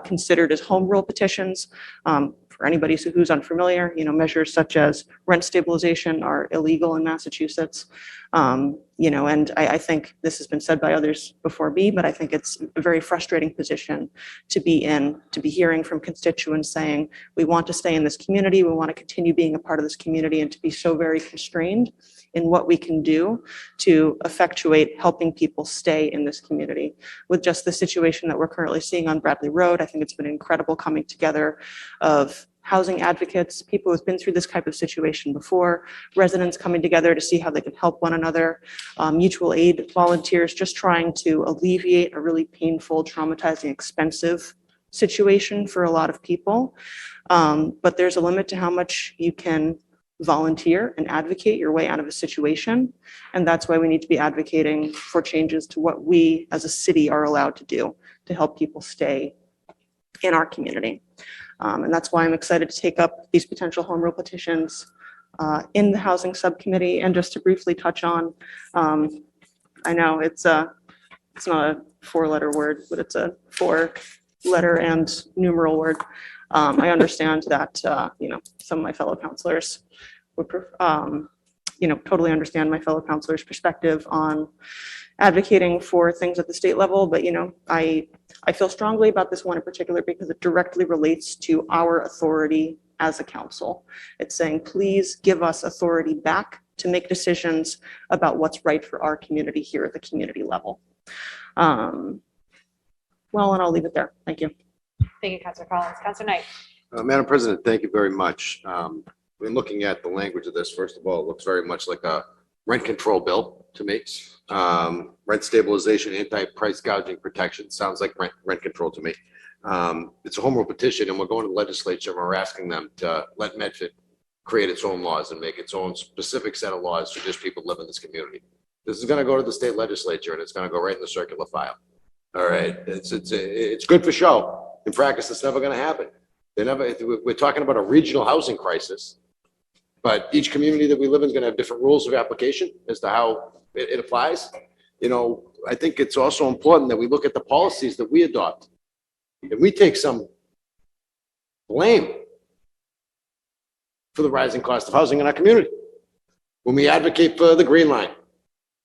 [SPEAKER 8] considered as home rule petitions. For anybody who's unfamiliar, measures such as rent stabilization are illegal in Massachusetts. And I think this has been said by others before me, but I think it's a very frustrating position to be in, to be hearing from constituents saying, we want to stay in this community, we want to continue being a part of this community, and to be so very constrained in what we can do to effectuate helping people stay in this community. With just the situation that we're currently seeing on Bradley Road, I think it's been incredible coming together of housing advocates, people who've been through this type of situation before, residents coming together to see how they can help one another, mutual aid volunteers just trying to alleviate a really painful, traumatizing, expensive situation for a lot of people. But there's a limit to how much you can volunteer and advocate your way out of a situation. And that's why we need to be advocating for changes to what we as a city are allowed to do to help people stay in our community. And that's why I'm excited to take up these potential home rule petitions in the housing subcommittee. And just to briefly touch on, I know it's not a 4-letter word, but it's a 4-letter and numeral word. I understand that, some of my fellow counselors would, totally understand my fellow counselors' perspective on advocating for things at the state level. But, I feel strongly about this one in particular because it directly relates to our authority as a council. It's saying, please give us authority back to make decisions about what's right for our community here at the community level. And I'll leave it there. Thank you.
[SPEAKER 1] Thank you, Councilor Collins. Councilor Knight.
[SPEAKER 6] Madam President, thank you very much. When looking at the language of this, first of all, it looks very much like a rent control bill to me. Rent stabilization, anti-price gouging protection, sounds like rent control to me. It's a home rule petition, and we're going to the legislature and we're asking them to let Medford create its own laws and make its own specific set of laws for just people who live in this community. This is going to go to the state legislature and it's going to go right in the circular file. All right, it's good for show. In practice, it's never going to happen. We're talking about a regional housing crisis, but each community that we live in is going to have different rules of application as to how it applies. I think it's also important that we look at the policies that we adopt and we take some blame for the rising cost of housing in our community. When we advocate for the Green Line,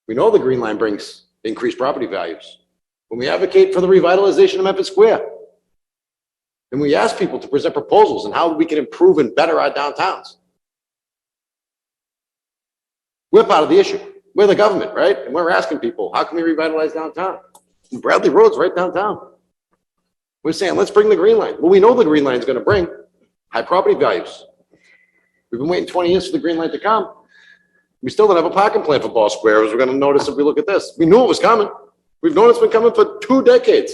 [SPEAKER 6] we know the Green Line brings increased property values. When we advocate for the revitalization of Memphis Square, and we ask people to present proposals on how we can improve and better our downtowns, we're part of the issue. We're the government, right? And we're asking people, how can we revitalize downtown? And Bradley Road's right downtown. We're saying, let's bring the Green Line. Well, we know the Green Line is going to bring high property values. We've been waiting 20 years for the Green Line to come. We still don't have a parking plan for Ball Square, as we're going to notice if we look at this. We knew it was coming. We've known it's been coming for 2 decades.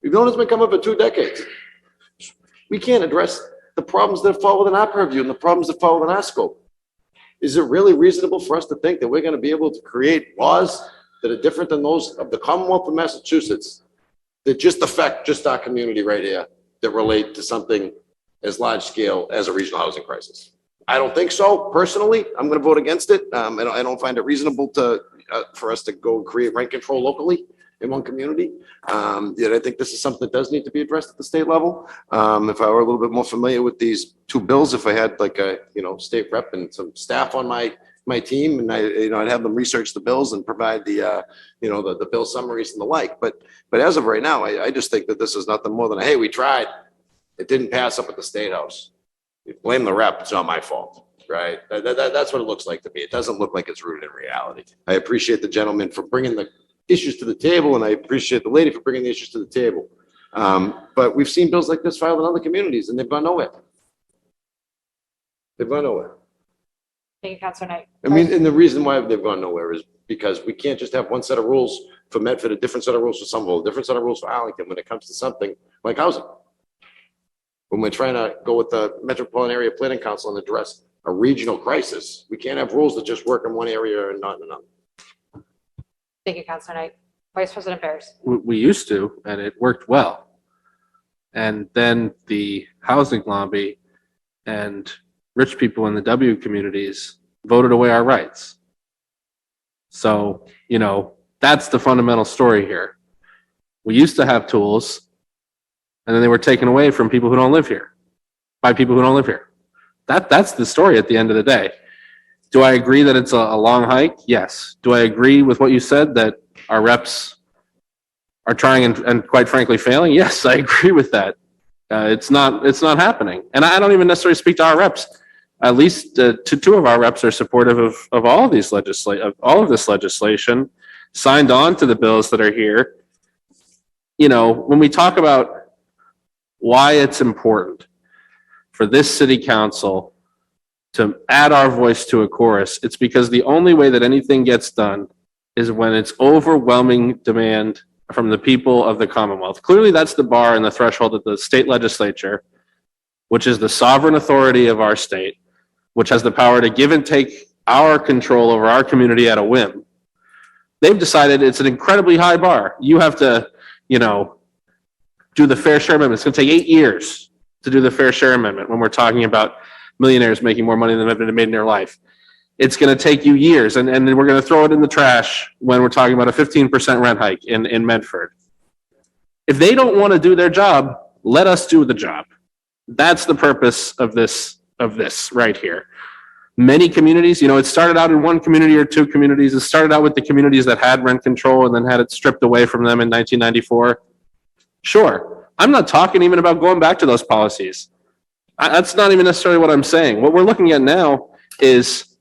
[SPEAKER 6] We've known it's been coming for 2 decades. We can't address the problems that fall within our purview and the problems that fall within our scope. Is it really reasonable for us to think that we're going to be able to create laws that are different than those of the Commonwealth of Massachusetts that just affect just our community right here, that relate to something as large scale as a regional housing crisis? I don't think so. Personally, I'm going to vote against it. I don't find it reasonable for us to go create rent control locally in one community. Yet I think this is something that does need to be addressed at the state level. If I were a little bit more familiar with these 2 bills, if I had like a, state rep and some staff on my team, and I'd have them research the bills and provide the bill summaries and the like. But as of right now, I just think that this is nothing more than, hey, we tried. It didn't pass up at the State House. You blame the rep, it's not my fault, right? That's what it looks like to me. It doesn't look like it's rooted in reality. I appreciate the gentleman for bringing the issues to the table, and I appreciate the lady for bringing the issues to the table. But we've seen bills like this filed in other communities, and they've gone nowhere. They've gone nowhere.
[SPEAKER 1] Thank you, Councilor Knight.
[SPEAKER 6] And the reason why they've gone nowhere is because we can't just have one set of rules for Medford, a different set of rules for Somerville, a different set of rules for Arlington when it comes to something like housing. When we're trying to go with the Metropolitan Area Planning Council and address a regional crisis, we can't have rules that just work in one area and not in another.
[SPEAKER 1] Thank you, Councilor Knight. Vice President Bears.
[SPEAKER 4] We used to, and it worked well. And then the housing lobby and rich people in the W communities voted away our rights. So, that's the fundamental story here. We used to have tools, and then they were taken away from people who don't live here, by people who don't live here. That's the story at the end of the day. Do I agree that it's a long hike? Yes. Do I agree with what you said, that our reps are trying and quite frankly failing? Yes, I agree with that. It's not happening. And I don't even necessarily speak to our reps. At least 2 of our reps are supportive of all of this legislation, signed on to the bills that are here. When we talk about why it's important for this city council to add our voice to a chorus, it's because the only way that anything gets done is when it's overwhelming demand from the people of the Commonwealth. Clearly, that's the bar and the threshold that the state legislature, which is the sovereign authority of our state, which has the power to give and take our control over our community at a whim. They've decided it's an incredibly high bar. You have to, do the fair share amendment. It's going to take 8 years to do the fair share amendment when we're talking about millionaires making more money than they've made in their life. It's going to take you years, and we're going to throw it in the trash when we're talking about a 15% rent hike in Medford. If they don't want to do their job, let us do the job. That's the purpose of this right here. Many communities, it started out in one community or two communities. It started out with the communities that had rent control and then had it stripped away from them in 1994. Sure, I'm not talking even about going back to those policies. That's not even necessarily what I'm saying. What we're looking at now is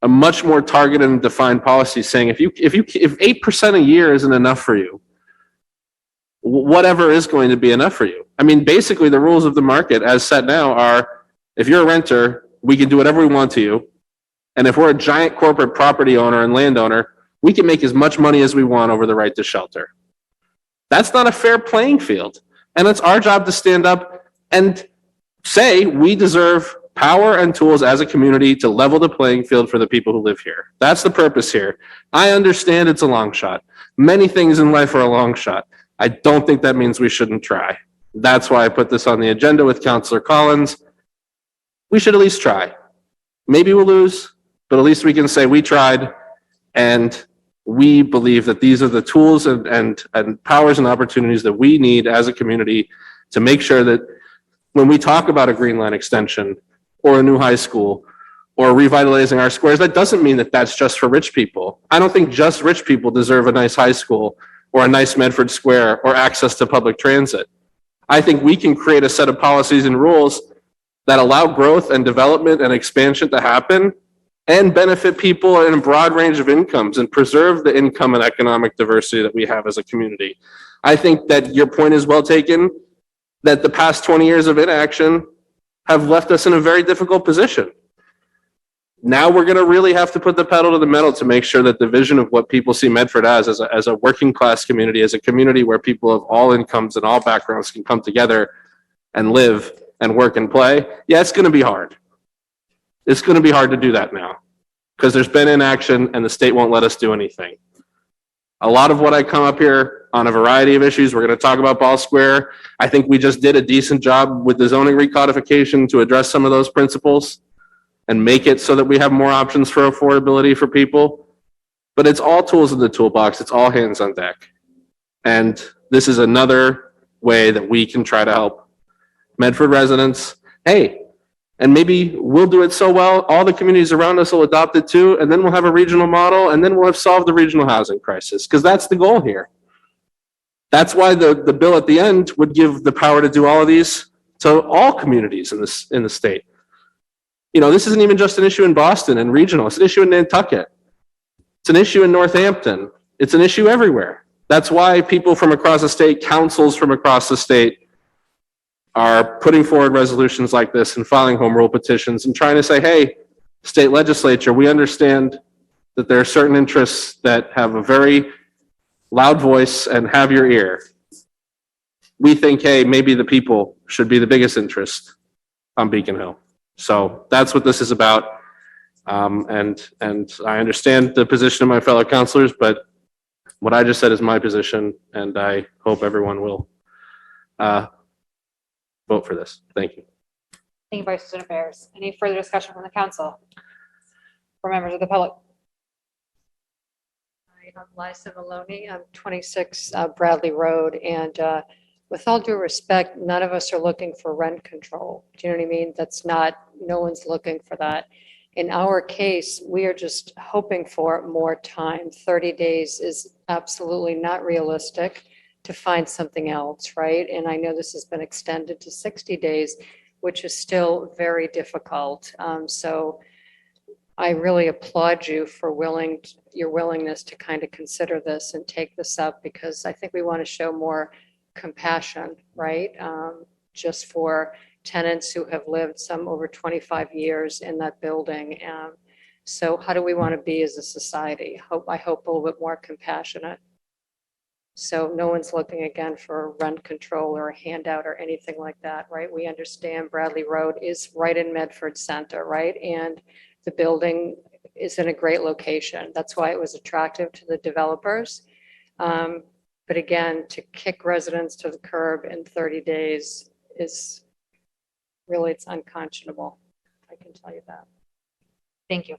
[SPEAKER 4] a much more targeted and defined policy saying if 8% a year isn't enough for you, whatever is going to be enough for you. I mean, basically the rules of the market as set now are, if you're a renter, we can do whatever we want to you. And if we're a giant corporate property owner and landowner, we can make as much money as we want over the right to shelter. That's not a fair playing field. And it's our job to stand up and say we deserve power and tools as a community to level the playing field for the people who live here. That's the purpose here. I understand it's a long shot. Many things in life are a long shot. I don't think that means we shouldn't try. That's why I put this on the agenda with Councillor Collins. We should at least try. Maybe we'll lose, but at least we can say we tried, and we believe that these are the tools and powers and opportunities that we need as a community to make sure that when we talk about a Green Line extension or a new high school or revitalizing our squares, that doesn't mean that that's just for rich people. I don't think just rich people deserve a nice high school or a nice Medford Square or access to public transit. I think we can create a set of policies and rules that allow growth and development and expansion to happen and benefit people in a broad range of incomes and preserve the income and economic diversity that we have as a community. I think that your point is well taken, that the past 20 years of inaction have left us in a very difficult position. Now we're going to really have to put the pedal to the metal to make sure that the vision of what people see Medford as a working class community, as a community where people of all incomes and all backgrounds can come together and live and work and play. Yeah, it's going to be hard. It's going to be hard to do that now because there's been inaction and the state won't let us do anything. A lot of what I come up here on a variety of issues, we're going to talk about Ball Square. I think we just did a decent job with the zoning recodification to address some of those principles and make it so that we have more options for affordability for people. But it's all tools in the toolbox. It's all hands on deck. And this is another way that we can try to help Medford residents. Hey, and maybe we'll do it so well, all the communities around us will adopt it too, and then we'll have a regional model, and then we'll have solved the regional housing crisis, because that's the goal here. That's why the bill at the end would give the power to do all of these to all communities in the state. This isn't even just an issue in Boston and regional, it's an issue in Nantucket. It's an issue in Northampton. It's an issue everywhere. That's why people from across the state, councils from across the state, are putting forward resolutions like this and filing home rule petitions and trying to say, hey, state legislature, we understand that there are certain interests that have a very loud voice and have your ear. We think, hey, maybe the people should be the biggest interest on Beacon Hill. So that's what this is about. And I understand the position of my fellow councilors, but what I just said is my position, and I hope everyone will vote for this. Thank you.
[SPEAKER 1] Thank you, Vice President Bears. Any further discussion from the council or members of the public?
[SPEAKER 12] I'm Liza Maloney. I'm 26 Bradley Road. And with all due respect, none of us are looking for rent control. Do you know what I mean? No one's looking for that. In our case, we are just hoping for more time. 30 days is absolutely not realistic to find something else, right? And I know this has been extended to 60 days, which is still very difficult. So I really applaud you for your willingness to kind of consider this and take this up, because I think we want to show more compassion, right? Just for tenants who have lived some over 25 years in that building. So how do we want to be as a society? I hope a little bit more compassionate. So no one's looking again for rent control or a handout or anything like that, right? We understand Bradley Road is right in Medford Center, right? And the building is in a great location. That's why it was attractive to the developers. But again, to kick residents to the curb in 30 days is really, it's unconscionable. I can tell you that.
[SPEAKER 1] Thank you.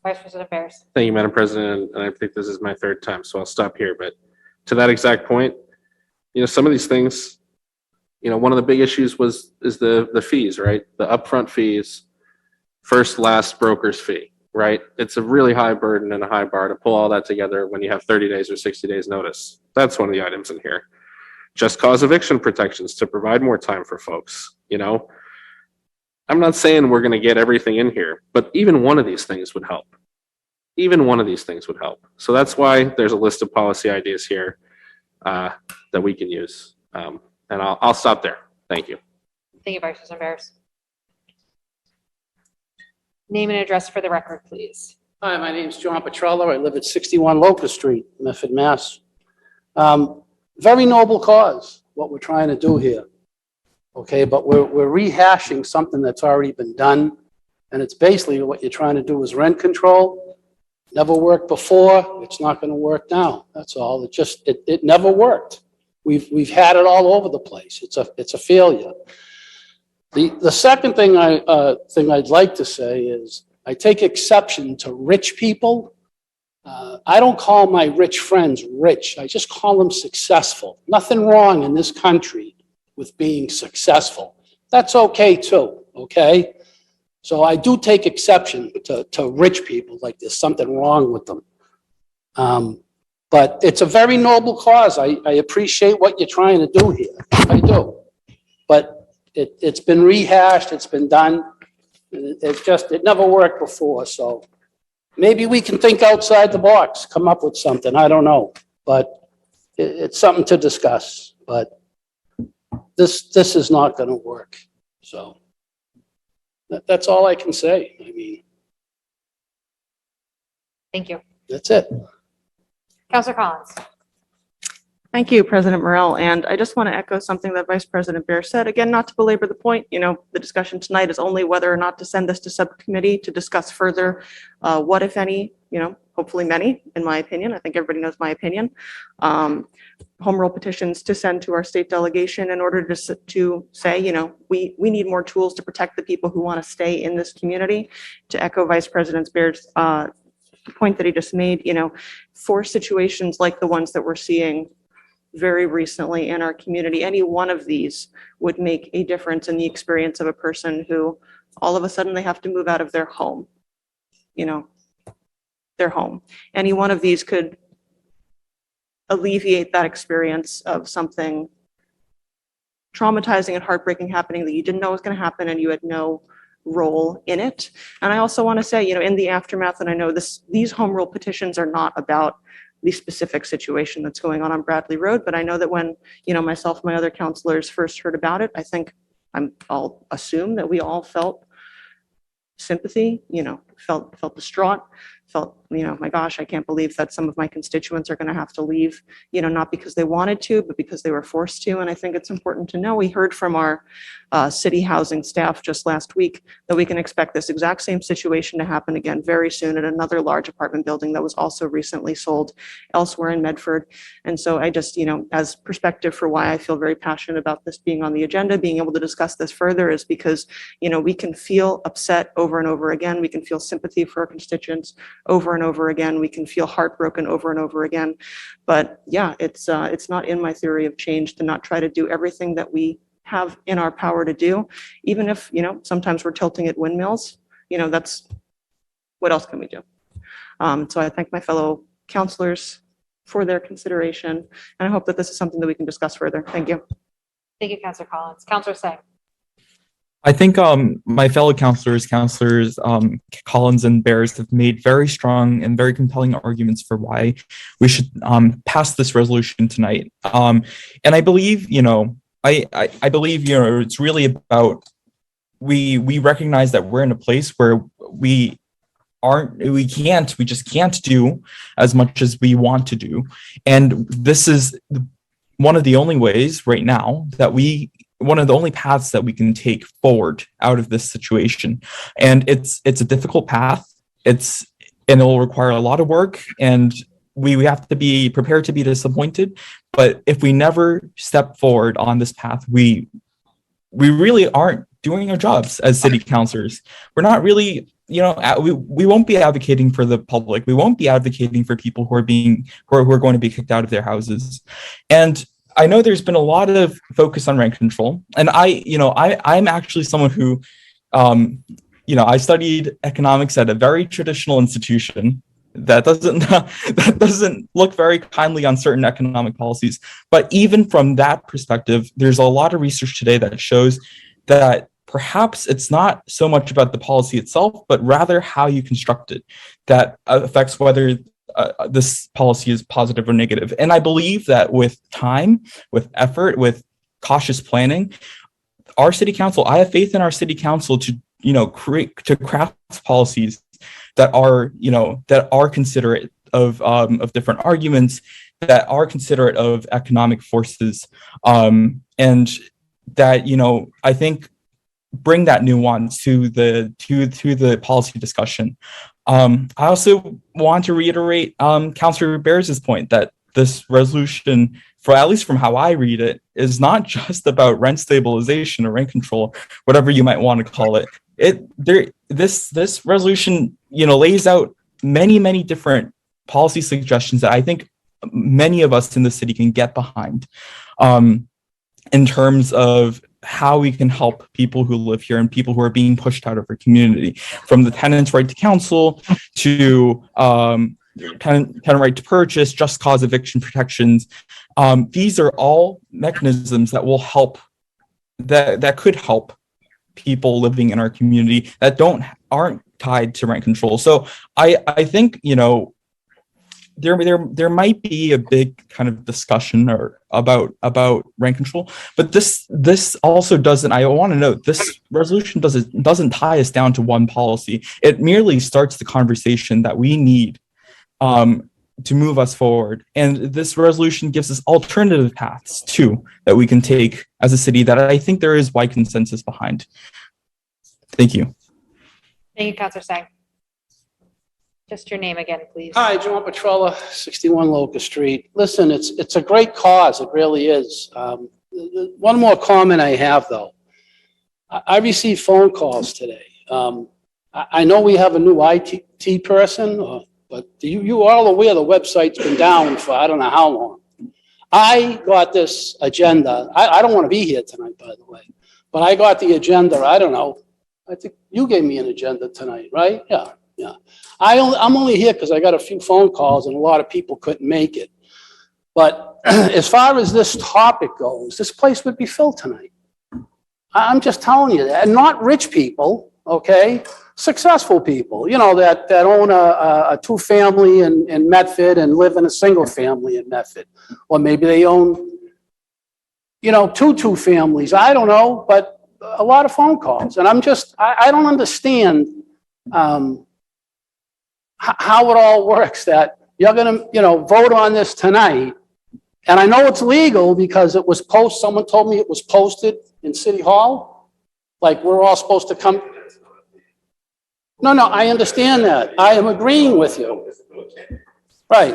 [SPEAKER 1] Vice President Barris.
[SPEAKER 4] Thank you, Madam President, and I think this is my third time, so I'll stop here. But to that exact point, some of these things, one of the big issues is the fees, right? The upfront fees, first, last broker's fee, right? It's a really high burden and a high bar to pull all that together when you have 30 days or 60 days notice. That's one of the items in here. Just cause eviction protections to provide more time for folks, I'm not saying we're going to get everything in here, but even one of these things would help. Even one of these things would help. So that's why there's a list of policy ideas here that we can use. And I'll stop there. Thank you.
[SPEAKER 1] Thank you, Vice President Barris. Name and address for the record, please.
[SPEAKER 13] Hi, my name's John Petrello. I live at 61 Locust Street, Medford, Mass. Very noble cause, what we're trying to do here. Okay, but we're rehashing something that's already been done. And it's basically what you're trying to do is rent control. Never worked before. It's not going to work now. That's all. It never worked. We've had it all over the place. It's a failure. The second thing I'd like to say is I take exception to rich people. I don't call my rich friends rich. I just call them successful. Nothing wrong in this country with being successful. That's okay too, okay? So I do take exception to rich people, like there's something wrong with them. But it's a very noble cause. I appreciate what you're trying to do here. I do. But it's been rehashed, it's been done. It never worked before, so maybe we can think outside the box, come up with something, I don't know. But it's something to discuss, but this is not gonna work, so. That's all I can say. I mean,
[SPEAKER 1] Thank you.
[SPEAKER 13] that's it.
[SPEAKER 1] Counselor Collins.
[SPEAKER 8] Thank you, President Morrell. And I just want to echo something that Vice President Bear said. Again, not to belabor the point, the discussion tonight is only whether or not to send this to subcommittee to discuss further what, if any, hopefully many, in my opinion. I think everybody knows my opinion. Home rule petitions to send to our state delegation in order to say, we need more tools to protect the people who want to stay in this community. To echo Vice President Bear's point that he just made, for situations like the ones that we're seeing very recently in our community, any one of these would make a difference in the experience of a person who all of a sudden they have to move out of their home, their home. Any one of these could alleviate that experience of something traumatizing and heartbreaking happening that you didn't know was going to happen and you had no role in it. And I also want to say, in the aftermath, and I know these home rule petitions are not about the specific situation that's going on Bradley Road, but I know that when, myself and my other counselors first heard about it, I think I'll assume that we all felt sympathy, felt distraught, felt, my gosh, I can't believe that some of my constituents are going to have to leave, not because they wanted to, but because they were forced to. And I think it's important to know, we heard from our city housing staff just last week that we can expect this exact same situation to happen again very soon at another large apartment building that was also recently sold elsewhere in Medford. And so I just, as perspective for why I feel very passionate about this being on the agenda, being able to discuss this further is because, we can feel upset over and over again. We can feel sympathy for our constituents over and over again. We can feel heartbroken over and over again. But yeah, it's not in my theory of change to not try to do everything that we have in our power to do, even if, sometimes we're tilting at windmills, that's, what else can we do? So I thank my fellow counselors for their consideration, and I hope that this is something that we can discuss further. Thank you.
[SPEAKER 1] Thank you, Counselor Collins. Counselor Singh.
[SPEAKER 11] I think my fellow counselors Collins and Bears have made very strong and very compelling arguments for why we should pass this resolution tonight. And I believe, I believe, it's really about we recognize that we're in a place where we we just can't do as much as we want to do. And this is one of the only ways right now that one of the only paths that we can take forward out of this situation. And it's a difficult path. And it will require a lot of work, and we have to be prepared to be disappointed. But if we never step forward on this path, we really aren't doing our jobs as city councilors. We're not really, we won't be advocating for the public. We won't be advocating for people who are going to be kicked out of their houses. And I know there's been a lot of focus on rent control, and I'm actually someone who, I studied economics at a very traditional institution that doesn't look very kindly on certain economic policies. But even from that perspective, there's a lot of research today that shows that perhaps it's not so much about the policy itself, but rather how you construct it that affects whether this policy is positive or negative. And I believe that with time, with effort, with cautious planning, our city council, I have faith in our city council to craft policies that are considerate of different arguments, that are considerate of economic forces, and that I think bring that nuance to the policy discussion. I also want to reiterate Councilor Bears' point that this resolution, at least from how I read it, is not just about rent stabilization or rent control, whatever you might want to call it. This resolution, lays out many different policy suggestions that I think many of us in the city can get behind, in terms of how we can help people who live here and people who are being pushed out of our community, from the tenant's right to counsel to tenant right to purchase, just cause eviction protections. These are all mechanisms that will help, that could help people living in our community that aren't tied to rent control. So I think, there might be a big kind of discussion about rent control, but this also doesn't, I want to note, this resolution doesn't tie us down to one policy. It merely starts the conversation that we need to move us forward. And this resolution gives us alternative paths too that we can take as a city that I think there is wide consensus behind. Thank you.
[SPEAKER 1] Thank you, Councilor Sang. Just your name again, please.
[SPEAKER 13] Hi, John Petrella, 61 Locust Street. Listen, it's a great cause, it really is. One more comment I have, though. I received phone calls today. I know we have a new IT person, but you are all aware the website's been down for I don't know how long. I got this agenda. I don't want to be here tonight, by the way, but I got the agenda, I don't know. I think you gave me an agenda tonight, right? Yeah. I'm only here because I got a few phone calls and a lot of people couldn't make it. But as far as this topic goes, this place would be filled tonight. I'm just telling you that. And not rich people, okay? Successful people, that own a two-family in Medford and live in a single family in Medford. Or maybe they own, two families. I don't know, but a lot of phone calls. And I don't understand how it all works, that you're going to, vote on this tonight. And I know it's legal because it was someone told me it was posted in City Hall. Like we're all supposed to come. No, I understand that. I am agreeing with you. Right.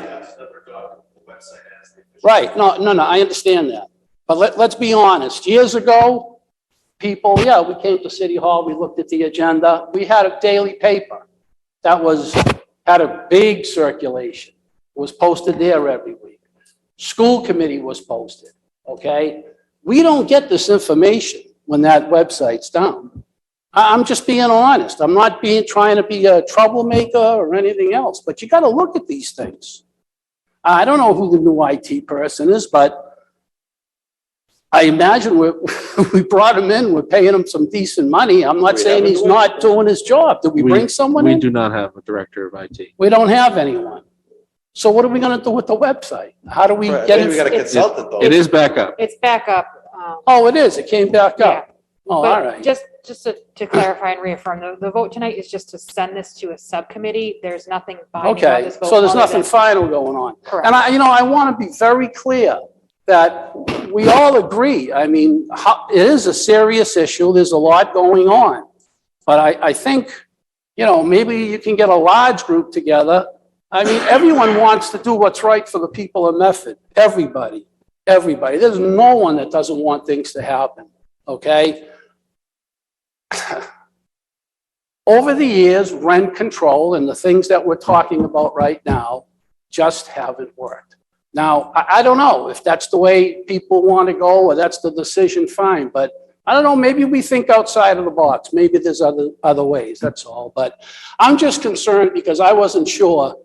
[SPEAKER 13] Right. No, I understand that. But let's be honest. Years ago, we came to City Hall, we looked at the agenda. We had a daily paper that had a big circulation. It was posted there every week. School committee was posted, okay? We don't get this information when that website's down. I'm just being honest. I'm not trying to be a troublemaker or anything else, but you got to look at these things. I don't know who the new IT person is, but I imagine we brought him in, we're paying him some decent money. I'm not saying he's not doing his job. Did we bring someone in?
[SPEAKER 4] We do not have a director of IT.
[SPEAKER 13] We don't have anyone. So what are we going to do with the website? How do we get it?
[SPEAKER 6] We got a consultant though.
[SPEAKER 4] It is back up.
[SPEAKER 1] It's back up.
[SPEAKER 13] Oh, it is. It came back up. Oh, all
[SPEAKER 1] But
[SPEAKER 13] right.
[SPEAKER 1] just to clarify and reaffirm, the vote tonight is just to send this to a subcommittee. There's nothing binding on
[SPEAKER 13] Okay,
[SPEAKER 1] this vote.
[SPEAKER 13] so there's
[SPEAKER 1] other
[SPEAKER 13] nothing
[SPEAKER 1] than-
[SPEAKER 13] final going on.
[SPEAKER 1] Correct.
[SPEAKER 13] And I want to be very clear that we all agree. I mean, it is a serious issue. There's a lot going on. But I think, maybe you can get a large group together. I mean, everyone wants to do what's right for the people of Medford. Everybody. There's no one that doesn't want things to happen, okay? Over the years, rent control and the things that we're talking about right now just haven't worked. Now, I don't know if that's the way people want to go or that's the decision, fine. But I don't know, maybe we think outside of the box. Maybe there's other ways, that's all. But I'm just concerned because I wasn't sure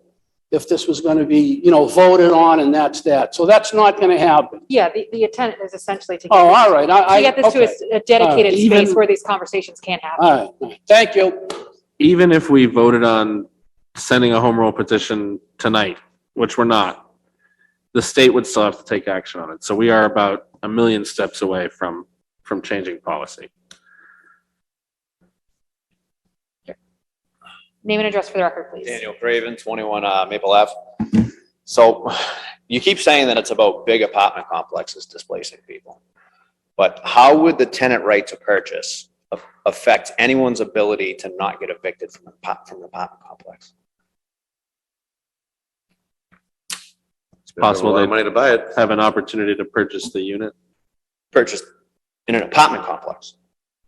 [SPEAKER 13] if this was going to be, voted on and that's that. So that's not going to happen.
[SPEAKER 1] Yeah, the intent is essentially to
[SPEAKER 13] Oh,
[SPEAKER 1] get
[SPEAKER 13] all right.
[SPEAKER 1] to get this to a dedicated
[SPEAKER 13] Even-
[SPEAKER 1] space where these conversations can happen.
[SPEAKER 13] All right. Thank you.
[SPEAKER 4] Even if we voted on sending a home rule petition tonight, which we're not, the state would still have to take action on it. So we are about a million steps away from changing policy.
[SPEAKER 1] Name and address for the record, please.
[SPEAKER 14] Daniel Craven, 21 Maple Ave. So you keep saying that it's about big apartment complexes displacing people. But how would the tenant right to purchase affect anyone's ability to not get evicted from an apartment complex?
[SPEAKER 4] It's possible
[SPEAKER 6] Spend a lot of
[SPEAKER 4] they
[SPEAKER 6] money to buy it.
[SPEAKER 4] have an opportunity to purchase the unit.
[SPEAKER 14] Purchased in an apartment complex.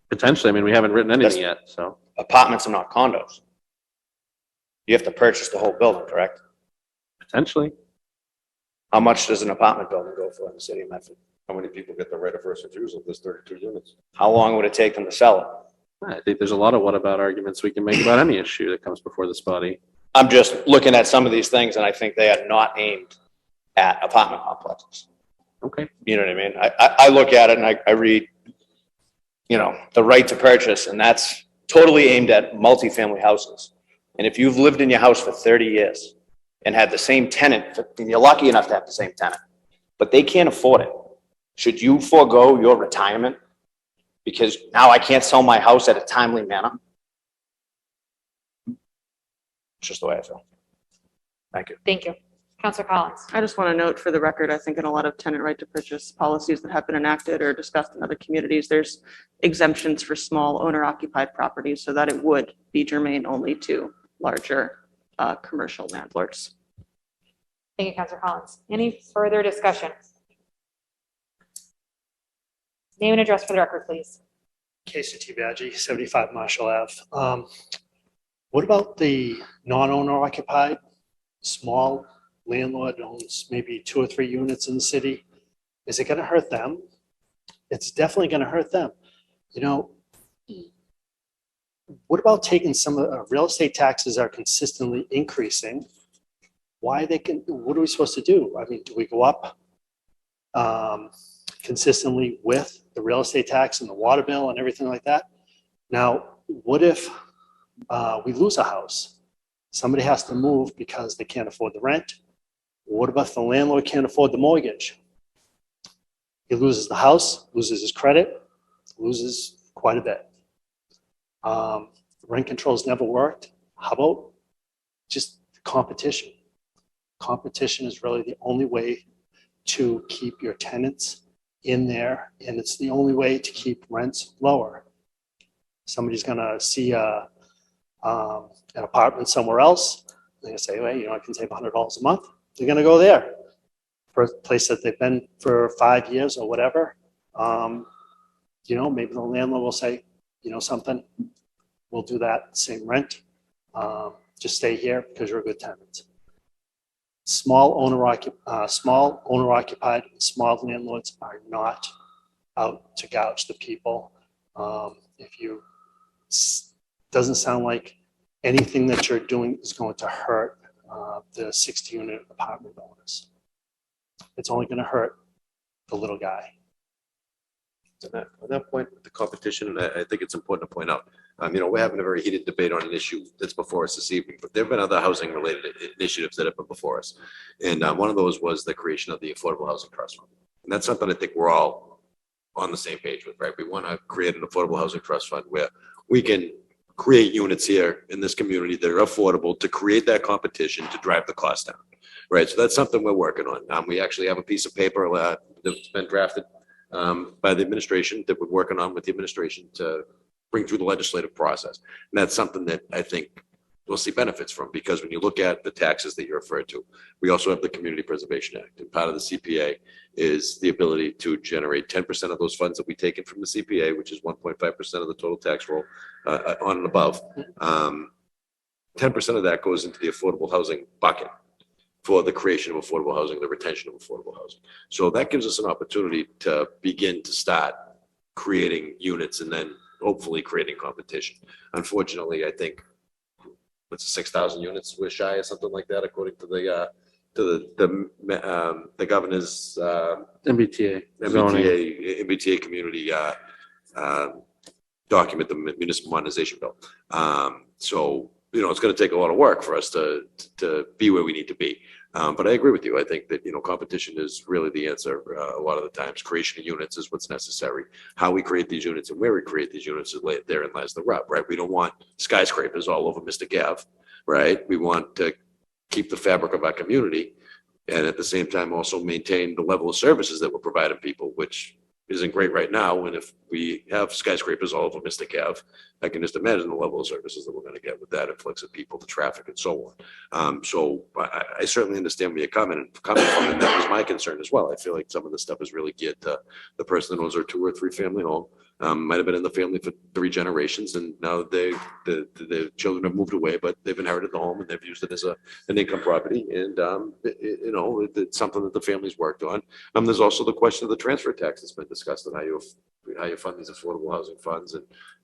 [SPEAKER 4] Potentially, I mean, we haven't written anything yet, so.
[SPEAKER 14] Apartments are not condos. You have to purchase the whole building, correct?
[SPEAKER 4] Potentially.
[SPEAKER 14] How much does an apartment building go for in the city of Medford?
[SPEAKER 6] How many people get the right of first refusal if there's 32 units?
[SPEAKER 14] How long would it take them to sell it?
[SPEAKER 4] I think there's a lot of what about arguments we can make about any issue that comes before this body.
[SPEAKER 14] I'm just looking at some of these things and I think they are not aimed at apartment complexes.
[SPEAKER 4] Okay.
[SPEAKER 14] You know what I mean? I look at it and I read, the right to purchase, and that's totally aimed at multifamily houses. And if you've lived in your house for 30 years and had the same tenant, and you're lucky enough to have the same tenant, but they can't afford it, should you forego your retirement because now I can't sell my house at a timely manner? It's just the way I feel. Thank you.
[SPEAKER 1] Thank you. Counselor Collins.
[SPEAKER 8] I just want to note for the record, I think in a lot of tenant right to purchase policies that have been enacted or discussed in other communities, there's exemptions for small owner occupied properties so that it would be germane only to larger commercial landlords.
[SPEAKER 1] Thank you, Counselor Collins. Any further discussion? Name and address for the record, please.
[SPEAKER 2] Casey T. Badgie, 75 Marshall Ave. What about the non-owner occupied, small landlord owns maybe 2 or 3 units in the city? Is it going to hurt them? It's definitely going to hurt them. What about taking some of the real estate taxes are consistently increasing? What are we supposed to do? I mean, do we go up consistently with the real estate tax and the water bill and everything like that? Now, what if we lose a house? Somebody has to move because they can't afford the rent. What about if the landlord can't afford the mortgage? He loses the house, loses his credit, loses quite a bit. Rent control's never worked. How about just competition? Competition is really the only way to keep your tenants in there, and it's the only way to keep rents lower. Somebody's gonna see an apartment somewhere else. They're gonna say, well, I can save $100 a month. They're gonna go there for a place that they've been for 5 years or whatever. Maybe the landlord will say, something, we'll do that same rent. Just stay here because you're a good tenant. Small owner occupied, small landlords are not out to gouge the people. Doesn't sound like anything that you're doing is going to hurt the 60-unit apartment owners. It's only going to hurt the little guy.
[SPEAKER 6] On that point, the competition, and I think it's important to point out, we're having a very heated debate on an issue that's before us this evening, but there have been other housing related initiatives that have been before us. And one of those was the creation of the Affordable Housing Trust Fund. And that's something I think we're all on the same page with, right? We want to create an affordable housing trust fund where we can create units here in this community that are affordable to create that competition to drive the cost down, right? So that's something we're working on. We actually have a piece of paper that's been drafted by the administration that we're working on with the administration to bring through the legislative process. And that's something that I think we'll see benefits from, because when you look at the taxes that you referred to, we also have the Community Preservation Act, and part of the CPA is the ability to generate 10% of those funds that we take in from the CPA, which is 1.5% of the total tax roll on and above. 10% of that goes into the affordable housing bucket for the creation of affordable housing, the retention of affordable housing. So that gives us an opportunity to begin to start creating units and then hopefully creating competition. Unfortunately, I think it's 6,000 units we're shy or something like that, according to the governor's MBTA community document, the municipal modernization bill. So, you know, it's going to take a lot of work for us to be where we need to be. But I agree with you. I think that, you know, competition is really the answer. A lot of the times, creation of units is what's necessary. How we create these units and where we create these units is therein lies the rub, right? We don't want skyscrapers all over Mystic Ave, right? We want to keep the fabric of our community and at the same time also maintain the level of services that we're providing people, which isn't great right now. And if we have skyscrapers all over Mystic Ave, I can just imagine the level of services that we're going to get with that influx of people, the traffic and so on. So I certainly understand where you're coming from, and that was my concern as well. I feel like some of this stuff is really geared to the person that owns their 2 or 3 family home. Might have been in the family for 3 generations, and now the children have moved away, but they've inherited the home and they've used it as an income property. And you know, it's something that the family's worked on. There's also the question of the transfer tax that's been discussed and how you fund these affordable housing funds,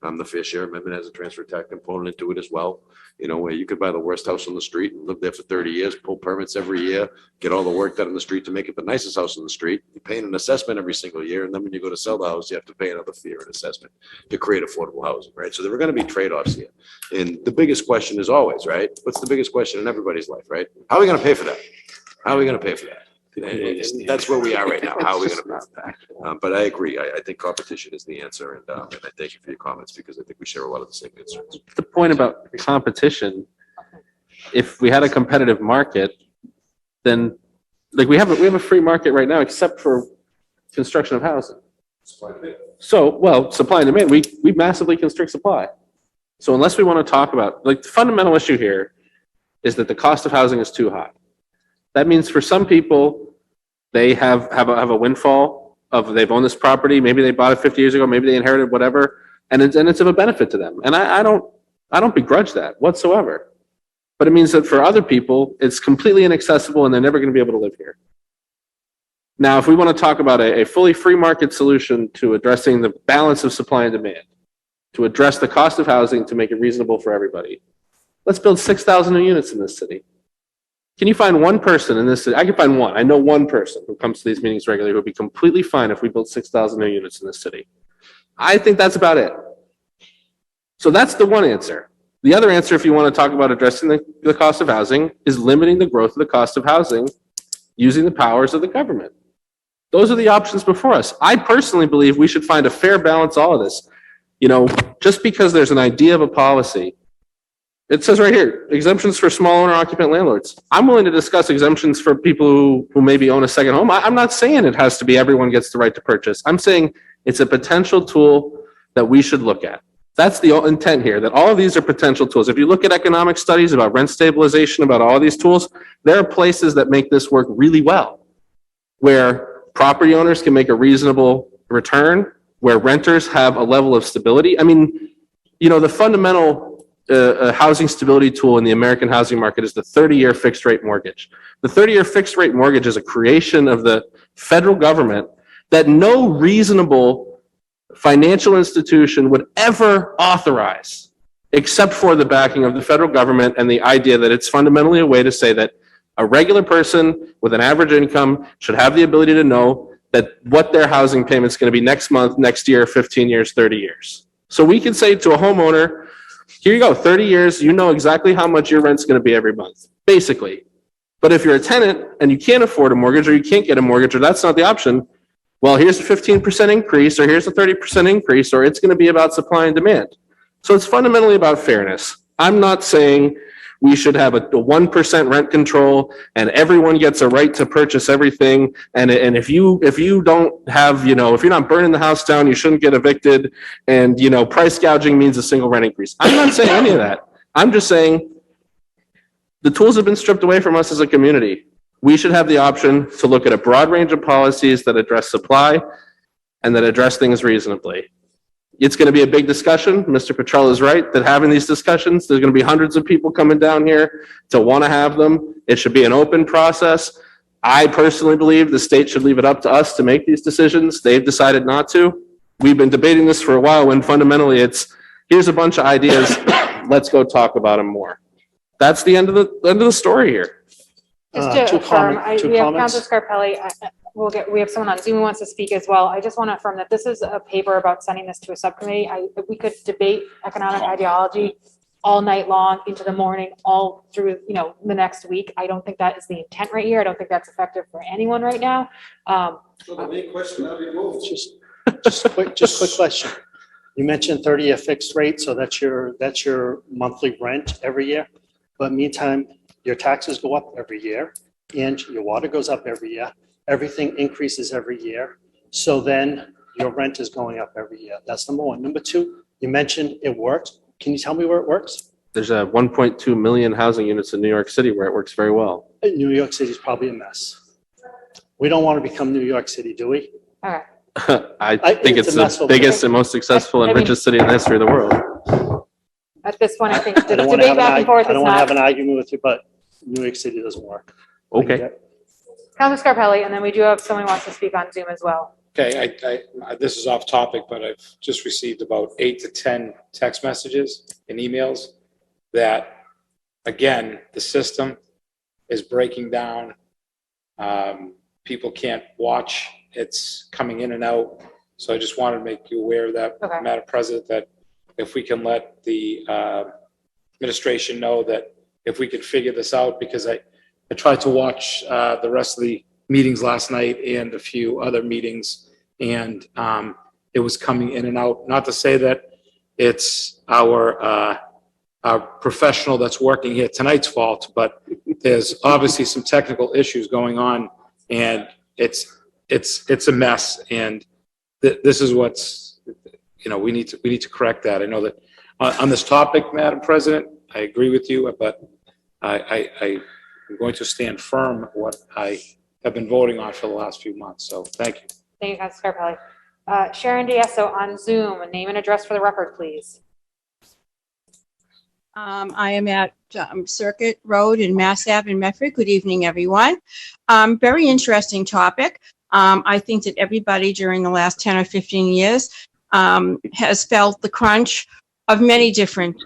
[SPEAKER 6] and the Fair Share Amendment has a transfer tax component into it as well. You know, where you could buy the worst house on the street and live there for 30 years, pull permits every year, get all the work done in the street to make it the nicest house on the street. You're paying an assessment every single year, and then when you go to sell the house, you have to pay another fee or an assessment to create affordable housing, right? So there are going to be trade-offs here. And the biggest question is always, right? What's the biggest question in everybody's life, right? How are we going to pay for that? How are we going to pay for that? And that's where we are right now. How are we going to pay for that? But I agree. I think competition is the answer. And I thank you for your comments, because I think we share a lot of the same concerns.
[SPEAKER 4] The point about competition, if we had a competitive market, then like we have a free market right now, except for construction of housing. So, well, supply and demand, we massively constrict supply. So unless we want to talk about, like, the fundamental issue here is that the cost of housing is too high. That means for some people, they have a windfall of, they've owned this property, maybe they bought it 50 years ago, maybe they inherited whatever, and it's of a benefit to them. And I don't begrudge that whatsoever. But it means that for other people, it's completely inaccessible and they're never going to be able to live here. Now, if we want to talk about a fully free market solution to addressing the balance of supply and demand, to address the cost of housing, to make it reasonable for everybody, let's build 6,000 new units in this city. Can you find one person in this city? I can find one. I know one person who comes to these meetings regularly who would be completely fine if we built 6,000 new units in this city. I think that's about it. So that's the one answer. The other answer, if you want to talk about addressing the cost of housing, is limiting the growth of the cost of housing using the powers of the government. Those are the options before us. I personally believe we should find a fair balance, all of this. You know, just because there's an idea of a policy, it says right here, exemptions for small owner occupant landlords. I'm willing to discuss exemptions for people who maybe own a second home. I'm not saying it has to be everyone gets the right to purchase. I'm saying it's a potential tool that we should look at. That's the intent here, that all of these are potential tools. If you look at economic studies about rent stabilization, about all these tools, there are places that make this work really well, where property owners can make a reasonable return, where renters have a level of stability. I mean, you know, the fundamental housing stability tool in the American housing market is the 30-year fixed rate mortgage. The 30-year fixed rate mortgage is a creation of the federal government that no reasonable financial institution would ever authorize, except for the backing of the federal government and the idea that it's fundamentally a way to say that a regular person with an average income should have the ability to know that what their housing payment is going to be next month, next year, 15 years, 30 years. So we can say to a homeowner, here you go, 30 years, you know exactly how much your rent's going to be every month, basically. But if you're a tenant and you can't afford a mortgage, or you can't get a mortgage, or that's not the option, well, here's a 15% increase, or here's a 30% increase, or it's going to be about supply and demand. So it's fundamentally about fairness. I'm not saying we should have a 1% rent control and everyone gets a right to purchase everything. And if you don't have, if you're not burning the house down, you shouldn't get evicted. And, price gouging means a single rent increase. I'm not saying any of that. I'm just saying the tools have been stripped away from us as a community. We should have the option to look at a broad range of policies that address supply and that address things reasonably. It's going to be a big discussion. Mr. Petrella is right that having these discussions, there's going to be hundreds of people coming down here to want to have them. It should be an open process. I personally believe the state should leave it up to us to make these decisions. They've decided not to. We've been debating this for a while when fundamentally it's, here's a bunch of ideas, let's go talk about them more. That's the end of the story here.
[SPEAKER 1] Just to affirm,
[SPEAKER 2] two
[SPEAKER 1] we have
[SPEAKER 2] comments.
[SPEAKER 1] Councilor Scarpelli. We have someone on Zoom who wants to speak as well. I just want to affirm that this is a paper about sending this to a subcommittee. We could debate economic ideology all night long into the morning, all through, the next week. I don't think that is the intent right here. I don't think that's effective for anyone right now.
[SPEAKER 2] Just a quick question. You mentioned 30-year fixed rate, so that's your monthly rent every year. But meantime, your taxes go up every year and your water goes up every year. Everything increases every year. So then your rent is going up every year. That's number one. Number two, you mentioned it works. Can you tell me where it works?
[SPEAKER 4] There's a 1.2 million housing units in New York City where it works very well.
[SPEAKER 2] New York City is probably a mess. We don't want to become New York City, do we?
[SPEAKER 1] All right.
[SPEAKER 4] I think it's
[SPEAKER 2] it's a mess
[SPEAKER 4] the
[SPEAKER 2] over there.
[SPEAKER 4] biggest and most successful and richest city in the history of the world.
[SPEAKER 1] At this point, I think
[SPEAKER 2] I
[SPEAKER 1] the
[SPEAKER 2] don't want to
[SPEAKER 1] debate
[SPEAKER 2] have
[SPEAKER 1] back and forth
[SPEAKER 2] I
[SPEAKER 1] is
[SPEAKER 2] don't want to have
[SPEAKER 1] not.
[SPEAKER 2] an argument with you, but New York City doesn't work.
[SPEAKER 4] Okay.
[SPEAKER 1] Councilor Scarpelli, and then we do have someone who wants to speak on Zoom as well.
[SPEAKER 7] Okay, this is off topic, but I've just received about 8 to 10 text messages and emails that, again, the system is breaking down. People can't watch. It's coming in and out. So I just wanted to make you aware of that,
[SPEAKER 1] Okay.
[SPEAKER 7] Madam President, that if we can let the administration know that if we could figure this out, because I tried to watch the rest of the meetings last night and a few other meetings, and it was coming in and out. Not to say that it's our professional that's working here tonight's fault, but there's obviously some technical issues going on, and it's a mess. And this is what's, we need to correct that. I know that on this topic, Madam President, I agree with you, but I'm going to stand firm what I have been voting on for the last few months. So thank you.
[SPEAKER 1] Thank you, Councilor Scarpelli. Sharon Diesso on Zoom, name and address for the record, please.
[SPEAKER 15] I am at Circuit Road in Mass Ave in Medford. Good evening, everyone. Very interesting topic. I think that everybody during the last 10 or 15 years has felt the crunch of many different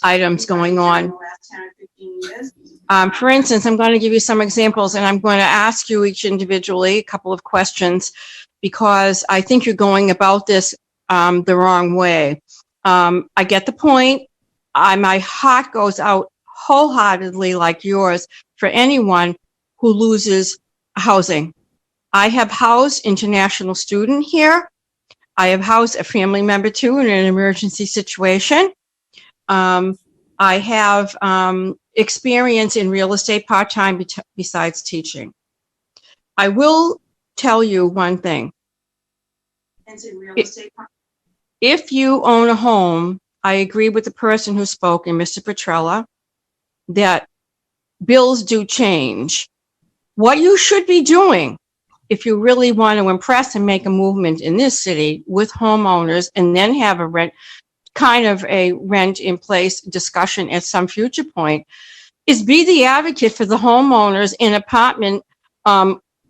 [SPEAKER 15] items going on. For instance, I'm going to give you some examples, and I'm going to ask you each individually a couple of questions because I think you're going about this the wrong way. I get the point. My heart goes out wholeheartedly, like yours, for anyone who loses housing. I have housed international student here. I have housed a family member too in an emergency situation. I have experience in real estate part-time besides teaching. I will tell you one thing. If you own a home, I agree with the person who spoke, and Mr. Petrella, that bills do change. What you should be doing if you really want to impress and make a movement in this city with homeowners and then have a rent in place discussion at some future point, is be the advocate for the homeowners in apartment